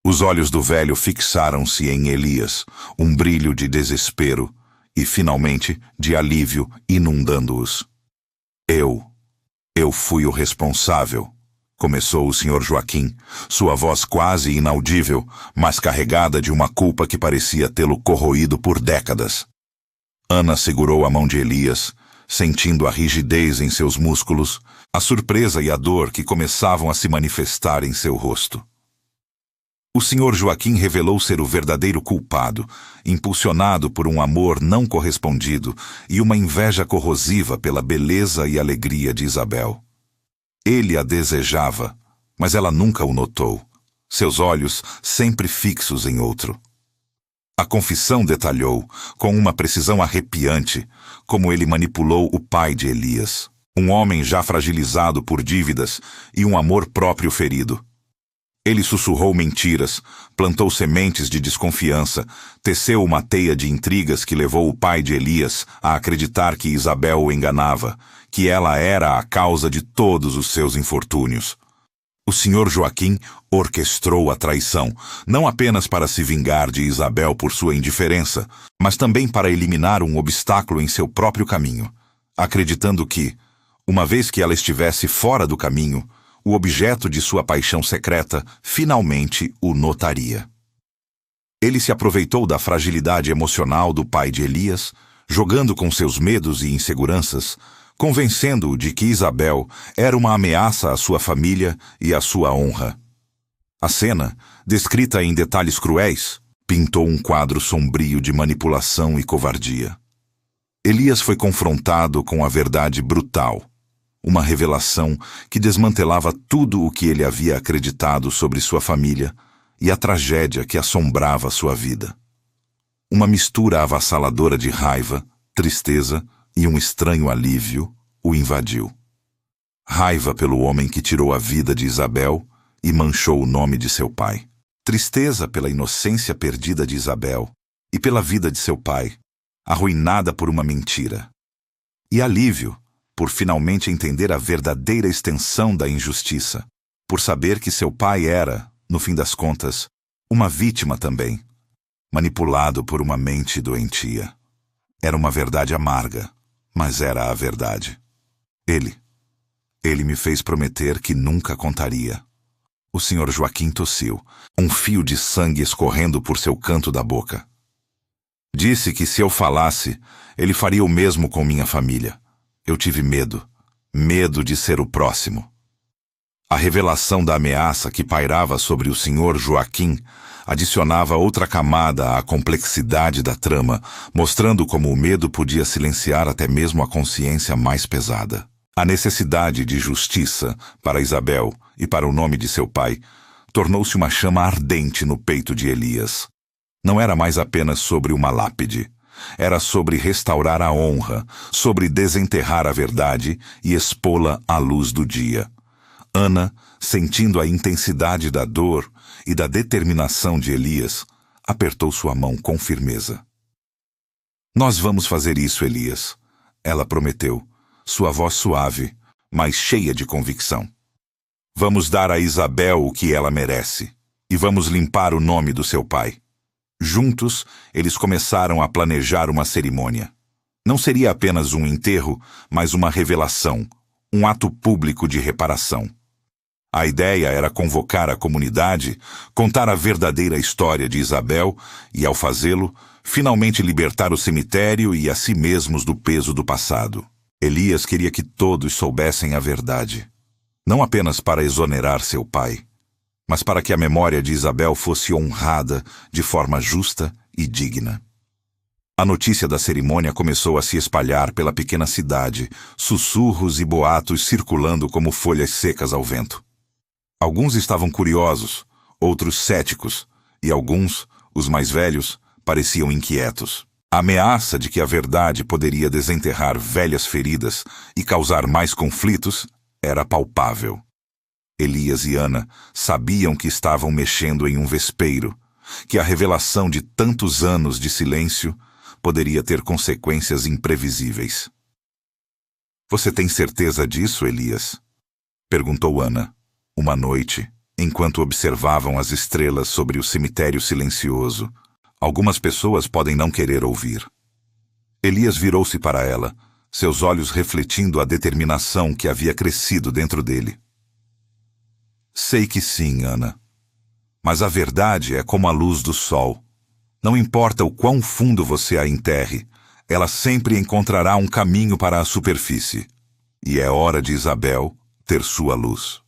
Os olhos do velho fixaram-se em Elias, um brilho de desespero e, finalmente, de alívio inundando-os. Eu fui o responsável, começou o Sr. Joaquim, sua voz quase inaudível, mas carregada de uma culpa que parecia tê-lo corroído por décadas. Ana segurou a mão de Elias, sentindo a rigidez em seus músculos, a surpresa e a dor que começavam a se manifestar em seu rosto. O Sr. Joaquim revelou ser o verdadeiro culpado, impulsionado por um amor não correspondido e uma inveja corrosiva pela beleza e alegria de Isabel. Ele a desejava, mas ela nunca o notou, seus olhos sempre fixos em outro. A confissão detalhou, com uma precisão arrepiante, como ele manipulou o pai de Elias, um homem já fragilizado por dívidas e um amor próprio ferido. Ele sussurrou mentiras, plantou sementes de desconfiança, teceu uma teia de intrigas que levou o pai de Elias a acreditar que Isabel o enganava, que ela era a causa de todos os seus infortúnios. O Sr. Joaquim orquestrou a traição, não apenas para se vingar de Isabel por sua indiferença, mas também para eliminar um obstáculo em seu próprio caminho, acreditando que, uma vez que ela estivesse fora do caminho, o objeto de sua paixão secreta finalmente o notaria. Ele se aproveitou da fragilidade emocional do pai de Elias, jogando com seus medos e inseguranças, convencendo-o de que Isabel era uma ameaça à sua família e à sua honra. A cena, descrita em detalhes cruéis, pintou um quadro sombrio de manipulação e covardia. Elias foi confrontado com a verdade brutal, uma revelação que desmantelava tudo o que ele havia acreditado sobre sua família e a tragédia que assombrava sua vida. Uma mistura avassaladora de raiva, tristeza e um estranho alívio o invadiu. Raiva pelo homem que tirou a vida de Isabel e manchou o nome de seu pai. Tristeza pela inocência perdida de Isabel e pela vida de seu pai, arruinada por uma mentira. E alívio por finalmente entender a verdadeira extensão da injustiça, por saber que seu pai era, no fim das contas, uma vítima também, manipulado por uma mente doentia. Era uma verdade amarga, mas era a verdade. Ele me fez prometer que nunca contaria. O Sr. Joaquim tossiu, um fio de sangue escorrendo por seu canto da boca. Disse que se eu falasse, ele faria o mesmo com minha família. Eu tive medo de ser o próximo. A revelação da ameaça que pairava sobre o Sr. Joaquim adicionava outra camada à complexidade da trama, mostrando como o medo podia silenciar até mesmo a consciência mais pesada. A necessidade de justiça para Isabel e para o nome de seu pai tornou-se uma chama ardente no peito de Elias. Não era mais apenas sobre uma lápide. Era sobre restaurar a honra, sobre desenterrar a verdade e expô-la à luz do dia. Ana, sentindo a intensidade da dor e da determinação de Elias, apertou sua mão com firmeza. Nós vamos fazer isso, Elias, ela prometeu, sua voz suave, mas cheia de convicção. Vamos dar a Isabel o que ela merece, e vamos limpar o nome do seu pai. Juntos, eles começaram a planejar uma cerimônia. Não seria apenas um enterro, mas uma revelação, um ato público de reparação. A ideia era convocar a comunidade, contar a verdadeira história de Isabel e, ao fazê-lo, finalmente libertar o cemitério e a si mesmos do peso do passado. Elias queria que todos soubessem a verdade, não apenas para exonerar seu pai, mas para que a memória de Isabel fosse honrada de forma justa e digna. A notícia da cerimônia começou a se espalhar pela pequena cidade, sussurros e boatos circulando como folhas secas ao vento. Alguns estavam curiosos, outros céticos, e alguns, os mais velhos, pareciam inquietos. A ameaça de que a verdade poderia desenterrar velhas feridas e causar mais conflitos era palpável. Elias e Ana sabiam que estavam mexendo em um vespeiro, que a revelação de tantos anos de silêncio poderia ter consequências imprevisíveis. Você tem certeza disso, Elias? Perguntou Ana, uma noite, enquanto observavam as estrelas sobre o cemitério silencioso. Algumas pessoas podem não querer ouvir. Elias virou-se para ela, seus olhos refletindo a determinação que havia crescido dentro dele. Sei que sim, Ana. Mas a verdade é como a luz do sol. Não importa o quão fundo você a enterre, ela sempre encontrará um caminho para a superfície. E é hora de Isabel ter sua luz.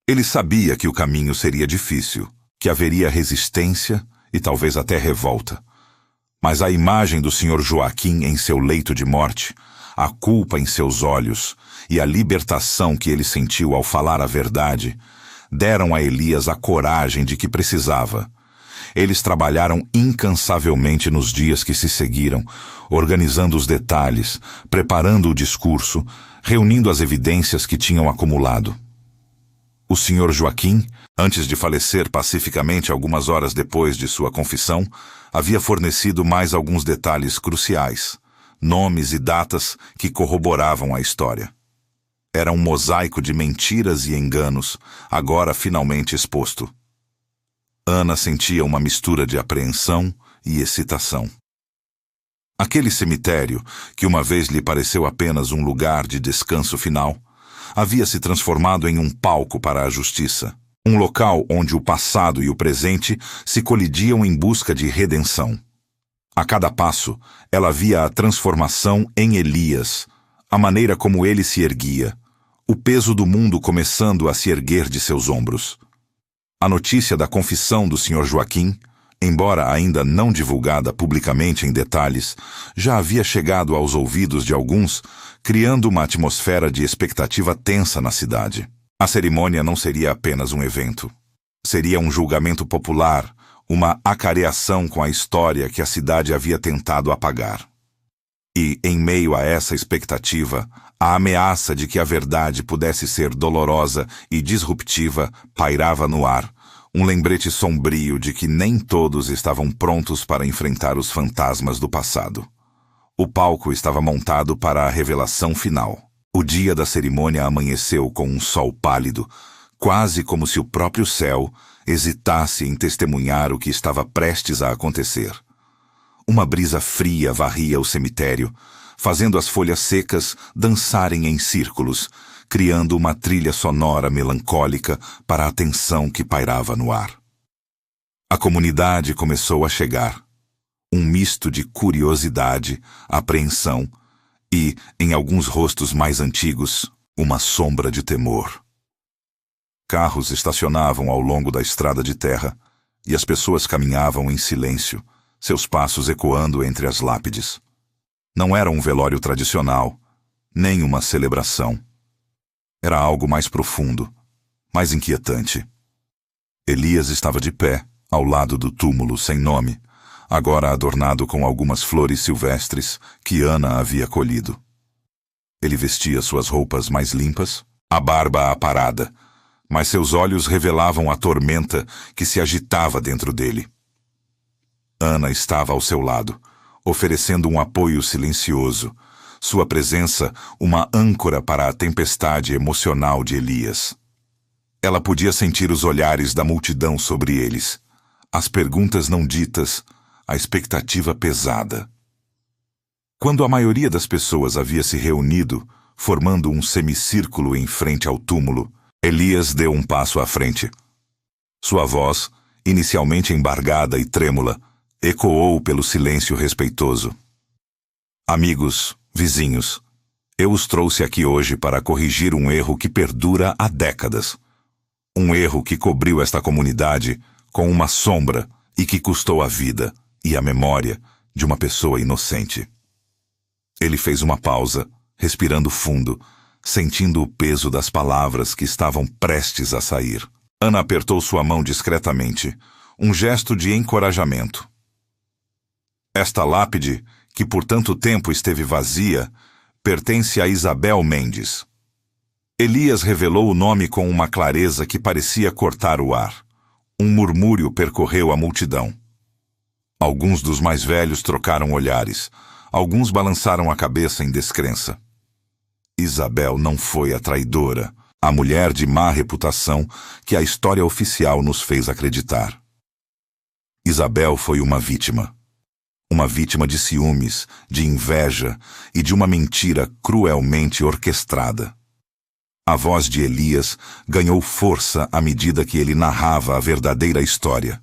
Ele sabia que o caminho seria difícil, que haveria resistência e talvez até revolta. Mas a imagem do Sr. Joaquim em seu leito de morte, a culpa em seus olhos e a libertação que ele sentiu ao falar a verdade, deram a Elias a coragem de que precisava. Eles trabalharam incansavelmente nos dias que se seguiram, organizando os detalhes, preparando o discurso, reunindo as evidências que tinham acumulado. O Sr. Joaquim, antes de falecer pacificamente algumas horas depois de sua confissão, havia fornecido mais alguns detalhes cruciais, nomes e datas que corroboravam a história. Era um mosaico de mentiras e enganos, agora finalmente exposto. Ana sentia uma mistura de apreensão e excitação. Aquele cemitério, que uma vez lhe pareceu apenas um lugar de descanso final, havia se transformado em um palco para a justiça, um local onde o passado e o presente se colidiam em busca de redenção. A cada passo, ela via a transformação em Elias, a maneira como ele se erguia, o peso do mundo começando a se erguer de seus ombros. A notícia da confissão do Sr. Joaquim, embora ainda não divulgada publicamente em detalhes, já havia chegado aos ouvidos de alguns, criando uma atmosfera de expectativa tensa na cidade. A cerimônia não seria apenas um evento. Seria um julgamento popular, uma acareação com a história que a cidade havia tentado apagar. E, em meio a essa expectativa, a ameaça de que a verdade pudesse ser dolorosa e disruptiva pairava no ar, um lembrete sombrio de que nem todos estavam prontos para enfrentar os fantasmas do passado. O palco estava montado para a revelação final. O dia da cerimônia amanheceu com um sol pálido, quase como se o próprio céu hesitasse em testemunhar o que estava prestes a acontecer. Uma brisa fria varria o cemitério, fazendo as folhas secas dançarem em círculos, criando uma trilha sonora melancólica para a tensão que pairava no ar. A comunidade começou a chegar. Um misto de curiosidade, apreensão e, em alguns rostos mais antigos, uma sombra de temor. Carros estacionavam ao longo da estrada de terra e as pessoas caminhavam em silêncio, seus passos ecoando entre as lápides. Não era um velório tradicional, nem uma celebração. Era algo mais profundo, mais inquietante. Elias estava de pé, ao lado do túmulo sem nome, agora adornado com algumas flores silvestres que Ana havia colhido. Ele vestia suas roupas mais limpas, a barba aparada, mas seus olhos revelavam a tormenta que se agitava dentro dele. Ana estava ao seu lado, oferecendo um apoio silencioso, sua presença uma âncora para a tempestade emocional de Elias. Ela podia sentir os olhares da multidão sobre eles, as perguntas não ditas, a expectativa pesada. Quando a maioria das pessoas havia se reunido, formando um semicírculo em frente ao túmulo, Elias deu um passo à frente. Sua voz, inicialmente embargada e trêmula, ecoou pelo silêncio respeitoso. Amigos, vizinhos, eu os trouxe aqui hoje para corrigir um erro que perdura há décadas. Um erro que cobriu esta comunidade com uma sombra e que custou a vida e a memória de uma pessoa inocente. Ele fez uma pausa, respirando fundo, sentindo o peso das palavras que estavam prestes a sair. Ana apertou sua mão discretamente, um gesto de encorajamento. Esta lápide, que por tanto tempo esteve vazia, pertence a Isabel Mendes. Elias revelou o nome com uma clareza que parecia cortar o ar. Um murmúrio percorreu a multidão. Alguns dos mais velhos trocaram olhares. Alguns balançaram a cabeça em descrença. Isabel não foi a traidora, a mulher de má reputação que a história oficial nos fez acreditar. Isabel foi uma vítima. Uma vítima de ciúmes, de inveja e de uma mentira cruelmente orquestrada. A voz de Elias ganhou força à medida que ele narrava a verdadeira história.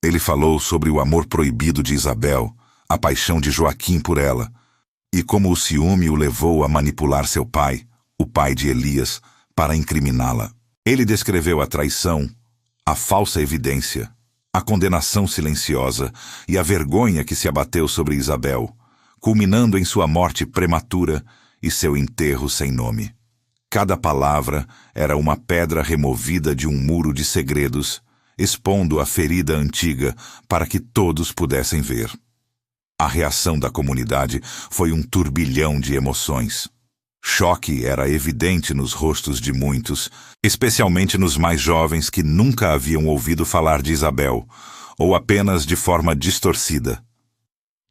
Ele falou sobre o amor proibido de Isabel, a paixão de Joaquim por ela, e como o ciúme o levou a manipular seu pai, o pai de Elias, para incriminá-la. Ele descreveu a traição, a falsa evidência, a condenação silenciosa e a vergonha que se abateu sobre Isabel, culminando em sua morte prematura e seu enterro sem nome. Cada palavra era uma pedra removida de um muro de segredos, expondo a ferida antiga para que todos pudessem ver. A reação da comunidade foi um turbilhão de emoções. Choque era evidente nos rostos de muitos, especialmente nos mais jovens que nunca haviam ouvido falar de Isabel, ou apenas de forma distorcida.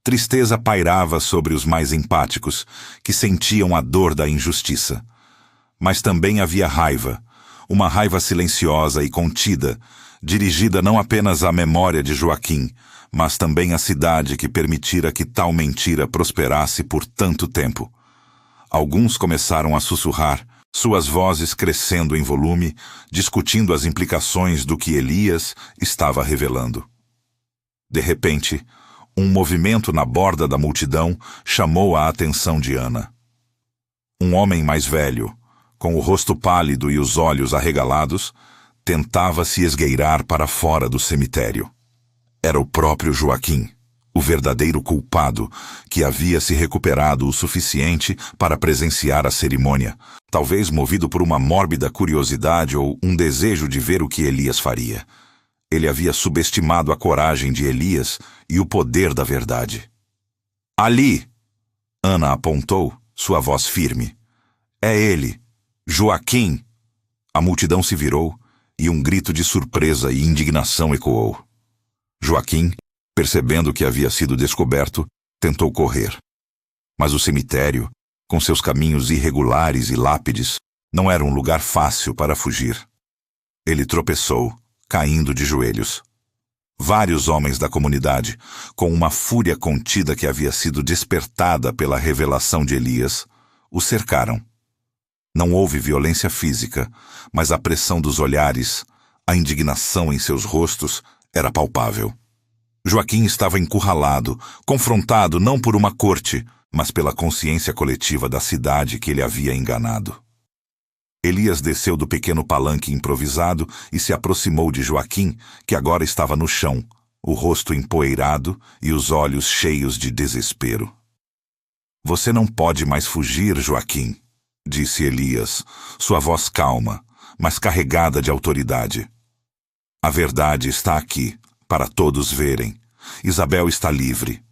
Tristeza pairava sobre os mais empáticos, que sentiam a dor da injustiça. Mas também havia raiva, uma raiva silenciosa e contida, dirigida não apenas à memória de Joaquim, mas também à cidade que permitira que tal mentira prosperasse por tanto tempo. Alguns começaram a sussurrar, suas vozes crescendo em volume, discutindo as implicações do que Elias estava revelando. De repente, um movimento na borda da multidão chamou a atenção de Ana. Um homem mais velho, com o rosto pálido e os olhos arregalados, tentava se esgueirar para fora do cemitério. Era o próprio Joaquim, o verdadeiro culpado, que havia se recuperado o suficiente para presenciar a cerimônia, talvez movido por uma mórbida curiosidade ou um desejo de ver o que Elias faria. Ele havia subestimado a coragem de Elias e o poder da verdade. "Ali!" Ana apontou, sua voz firme. "É ele, Joaquim!" A multidão se virou e um grito de surpresa e indignação ecoou. Joaquim, percebendo que havia sido descoberto, tentou correr. Mas o cemitério, com seus caminhos irregulares e lápides, não era um lugar fácil para fugir. Ele tropeçou, caindo de joelhos. Vários homens da comunidade, com uma fúria contida que havia sido despertada pela revelação de Elias, o cercaram. Não houve violência física, mas a pressão dos olhares, a indignação em seus rostos, era palpável. Joaquim estava encurralado, confrontado não por uma corte, mas pela consciência coletiva da cidade que ele havia enganado. Elias desceu do pequeno palanque improvisado e se aproximou de Joaquim, que agora estava no chão, o rosto empoeirado e os olhos cheios de desespero. "Você não pode mais fugir, Joaquim", disse Elias, sua voz calma, mas carregada de autoridade. "A verdade está aqui, para todos verem. Isabel está livre."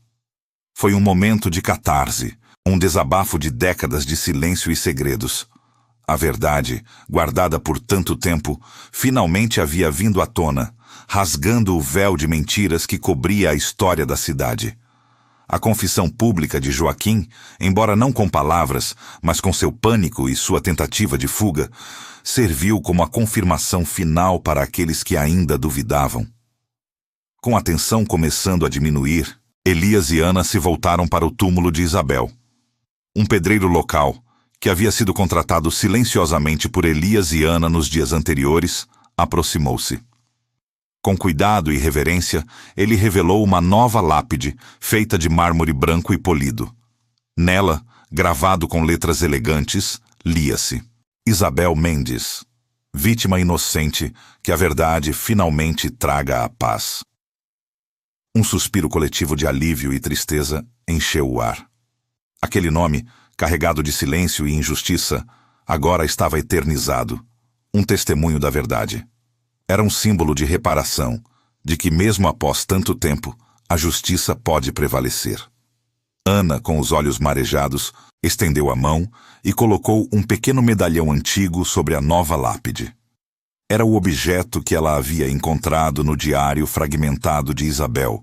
Foi um momento de catarse, um desabafo de décadas de silêncio e segredos. A verdade, guardada por tanto tempo, finalmente havia vindo à tona, rasgando o véu de mentiras que cobria a história da cidade. A confissão pública de Joaquim, embora não com palavras, mas com seu pânico e sua tentativa de fuga, serviu como a confirmação final para aqueles que ainda duvidavam. Com a tensão começando a diminuir, Elias e Ana se voltaram para o túmulo de Isabel. Um pedreiro local, que havia sido contratado silenciosamente por Elias e Ana nos dias anteriores, aproximou-se. Com cuidado e reverência, ele revelou uma nova lápide, feita de mármore branco e polido. Nela, gravado com letras elegantes, lia-se: Isabel Mendes, vítima inocente, que a verdade finalmente traga a paz. Um suspiro coletivo de alívio e tristeza encheu o ar. Aquele nome, carregado de silêncio e injustiça, agora estava eternizado, um testemunho da verdade. Era um símbolo de reparação, de que mesmo após tanto tempo, a justiça pode prevalecer. Ana, com os olhos marejados, estendeu a mão e colocou um pequeno medalhão antigo sobre a nova lápide. Era o objeto que ela havia encontrado no diário fragmentado de Isabel,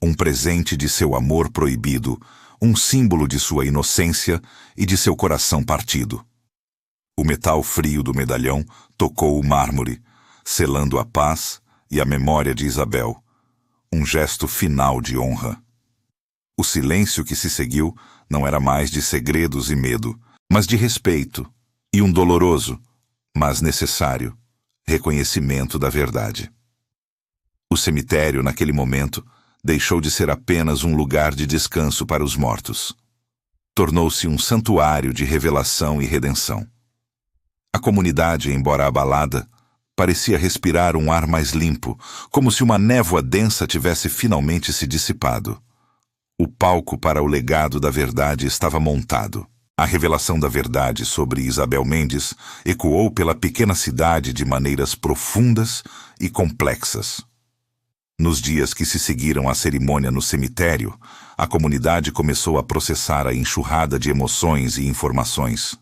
um presente de seu amor proibido, um símbolo de sua inocência e de seu coração partido. O metal frio do medalhão tocou o mármore, selando a paz e a memória de Isabel, um gesto final de honra. O silêncio que se seguiu não era mais de segredos e medo, mas de respeito e um doloroso, mas necessário, reconhecimento da verdade. O cemitério, naquele momento, deixou de ser apenas um lugar de descanso para os mortos. Tornou-se um santuário de revelação e redenção. A comunidade, embora abalada, parecia respirar um ar mais limpo, como se uma névoa densa tivesse finalmente se dissipado. O palco para o legado da verdade estava montado. A revelação da verdade sobre Isabel Mendes ecoou pela pequena cidade de maneiras profundas e complexas. Nos dias que se seguiram à cerimônia no cemitério, a comunidade começou a processar a enxurrada de emoções e informações.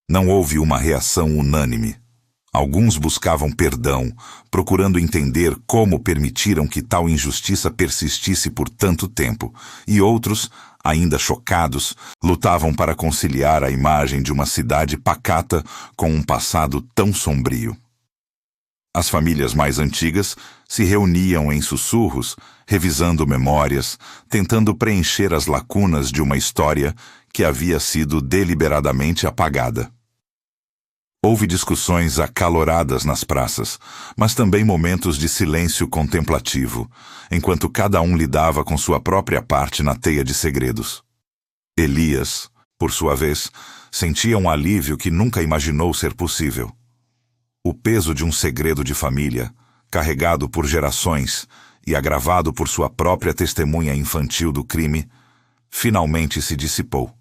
Não houve uma reação unânime. Alguns buscavam perdão, procurando entender como permitiram que tal injustiça persistisse por tanto tempo, e outros, ainda chocados, lutavam para conciliar a imagem de uma cidade pacata com um passado tão sombrio. As famílias mais antigas se reuniam em sussurros, revisando memórias, tentando preencher as lacunas de uma história que havia sido deliberadamente apagada. Houve discussões acaloradas nas praças, mas também momentos de silêncio contemplativo, enquanto cada um lidava com sua própria parte na teia de segredos. Elias, por sua vez, sentia um alívio que nunca imaginou ser possível. O peso de um segredo de família, carregado por gerações e agravado por sua própria testemunha infantil do crime, finalmente se dissipou.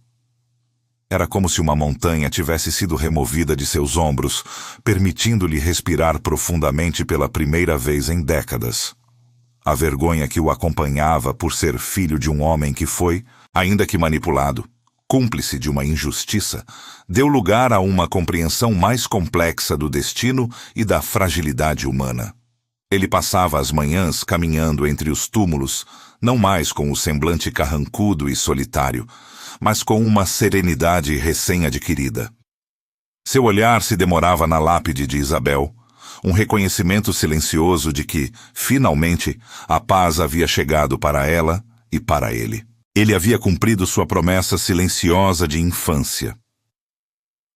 Era como se uma montanha tivesse sido removida de seus ombros, permitindo-lhe respirar profundamente pela primeira vez em décadas. A vergonha que o acompanhava por ser filho de um homem que foi, ainda que manipulado, cúmplice de uma injustiça, deu lugar a uma compreensão mais complexa do destino e da fragilidade humana. Ele passava as manhãs caminhando entre os túmulos, não mais com o semblante carrancudo e solitário, mas com uma serenidade recém-adquirida. Seu olhar se demorava na lápide de Isabel, um reconhecimento silencioso de que, finalmente, a paz havia chegado para ela e para ele. Ele havia cumprido sua promessa silenciosa de infância.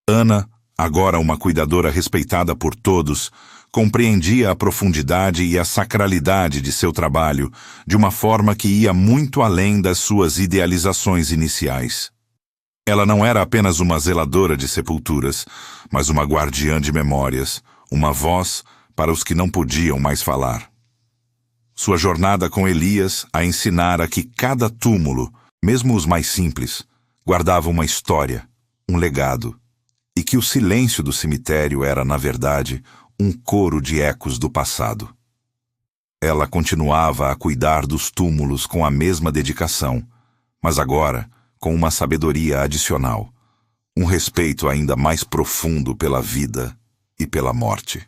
Ana, agora uma cuidadora respeitada por todos, compreendia a profundidade e a sacralidade de seu trabalho de uma forma que ia muito além das suas idealizações iniciais. Ela não era apenas uma zeladora de sepulturas, mas uma guardiã de memórias, uma voz para os que não podiam mais falar. Sua jornada com Elias a ensinara que cada túmulo, mesmo os mais simples, guardava uma história, um legado, e que o silêncio do cemitério era, na verdade, um coro de ecos do passado. Ela continuava a cuidar dos túmulos com a mesma dedicação, mas agora com uma sabedoria adicional, um respeito ainda mais profundo pela vida e pela morte.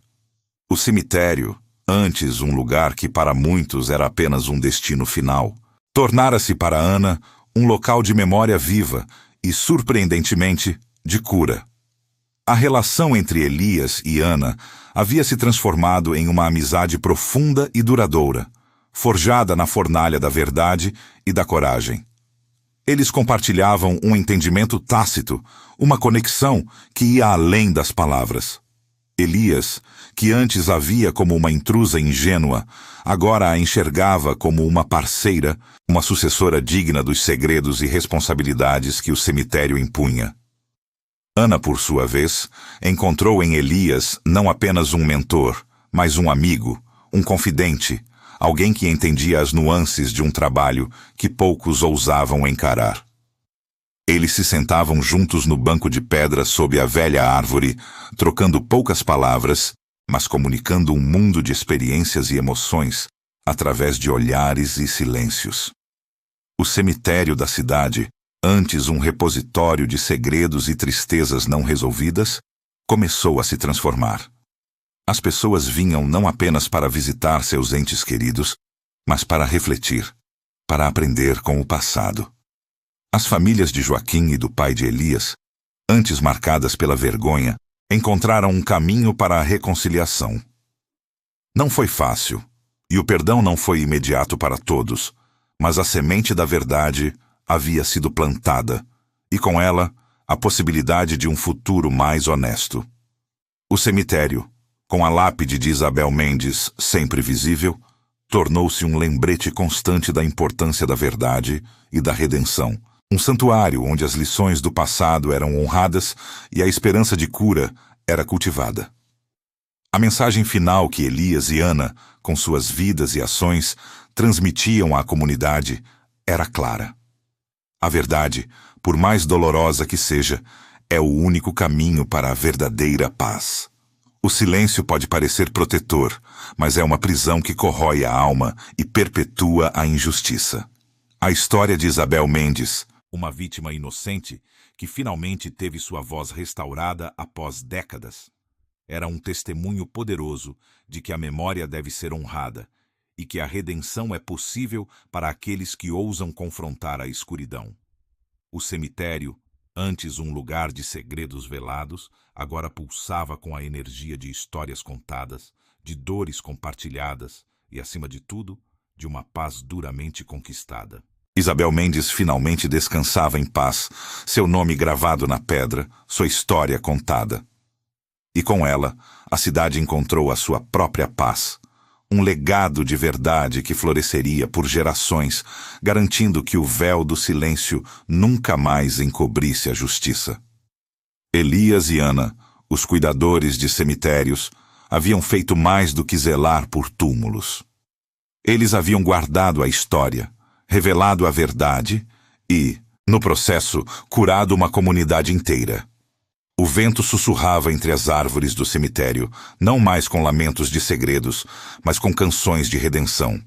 O cemitério, antes um lugar que para muitos era apenas um destino final, tornara-se para Ana um local de memória viva e, surpreendentemente, de cura. A relação entre Elias e Ana havia se transformado em uma amizade profunda e duradoura, forjada na fornalha da verdade e da coragem. Eles compartilhavam um entendimento tácito, uma conexão que ia além das palavras. Elias, que antes a via como uma intrusa ingênua, agora a enxergava como uma parceira, uma sucessora digna dos segredos e responsabilidades que o cemitério impunha. Ana, por sua vez, encontrou em Elias não apenas um mentor, mas um amigo, um confidente, alguém que entendia as nuances de um trabalho que poucos ousavam encarar. Eles se sentavam juntos no banco de pedra sob a velha árvore, trocando poucas palavras, mas comunicando um mundo de experiências e emoções através de olhares e silêncios. O cemitério da cidade, antes um repositório de segredos e tristezas não resolvidas, começou a se transformar. As pessoas vinham não apenas para visitar seus entes queridos, mas para refletir, para aprender com o passado. As famílias de Joaquim e do pai de Elias, antes marcadas pela vergonha, encontraram um caminho para a reconciliação. Não foi fácil, e o perdão não foi imediato para todos, mas a semente da verdade havia sido plantada, e com ela, a possibilidade de um futuro mais honesto. O cemitério, com a lápide de Isabel Mendes sempre visível, tornou-se um lembrete constante da importância da verdade e da redenção, um santuário onde as lições do passado eram honradas e a esperança de cura era cultivada. A mensagem final que Elias e Ana, com suas vidas e ações, transmitiam à comunidade era clara. A verdade, por mais dolorosa que seja, é o único caminho para a verdadeira paz. O silêncio pode parecer protetor, mas é uma prisão que corrói a alma e perpetua a injustiça. A história de Isabel Mendes, uma vítima inocente que finalmente teve sua voz restaurada após décadas, Era um testemunho poderoso de que a memória deve ser honrada e que a redenção é possível para aqueles que ousam confrontar a escuridão. O cemitério, antes um lugar de segredos velados, agora pulsava com a energia de histórias contadas, de dores compartilhadas e, acima de tudo, de uma paz duramente conquistada. Isabel Mendes finalmente descansava em paz, seu nome gravado na pedra, sua história contada. E com ela, a cidade encontrou a sua própria paz, um legado de verdade que floresceria por gerações, garantindo que o véu do silêncio nunca mais encobrisse a justiça. Elias e Ana, os cuidadores de cemitérios, haviam feito mais do que zelar por túmulos. Eles haviam guardado a história, revelado a verdade e, no processo, curado uma comunidade inteira. O vento sussurrava entre as árvores do cemitério, não mais com lamentos de segredos, mas com canções de redenção.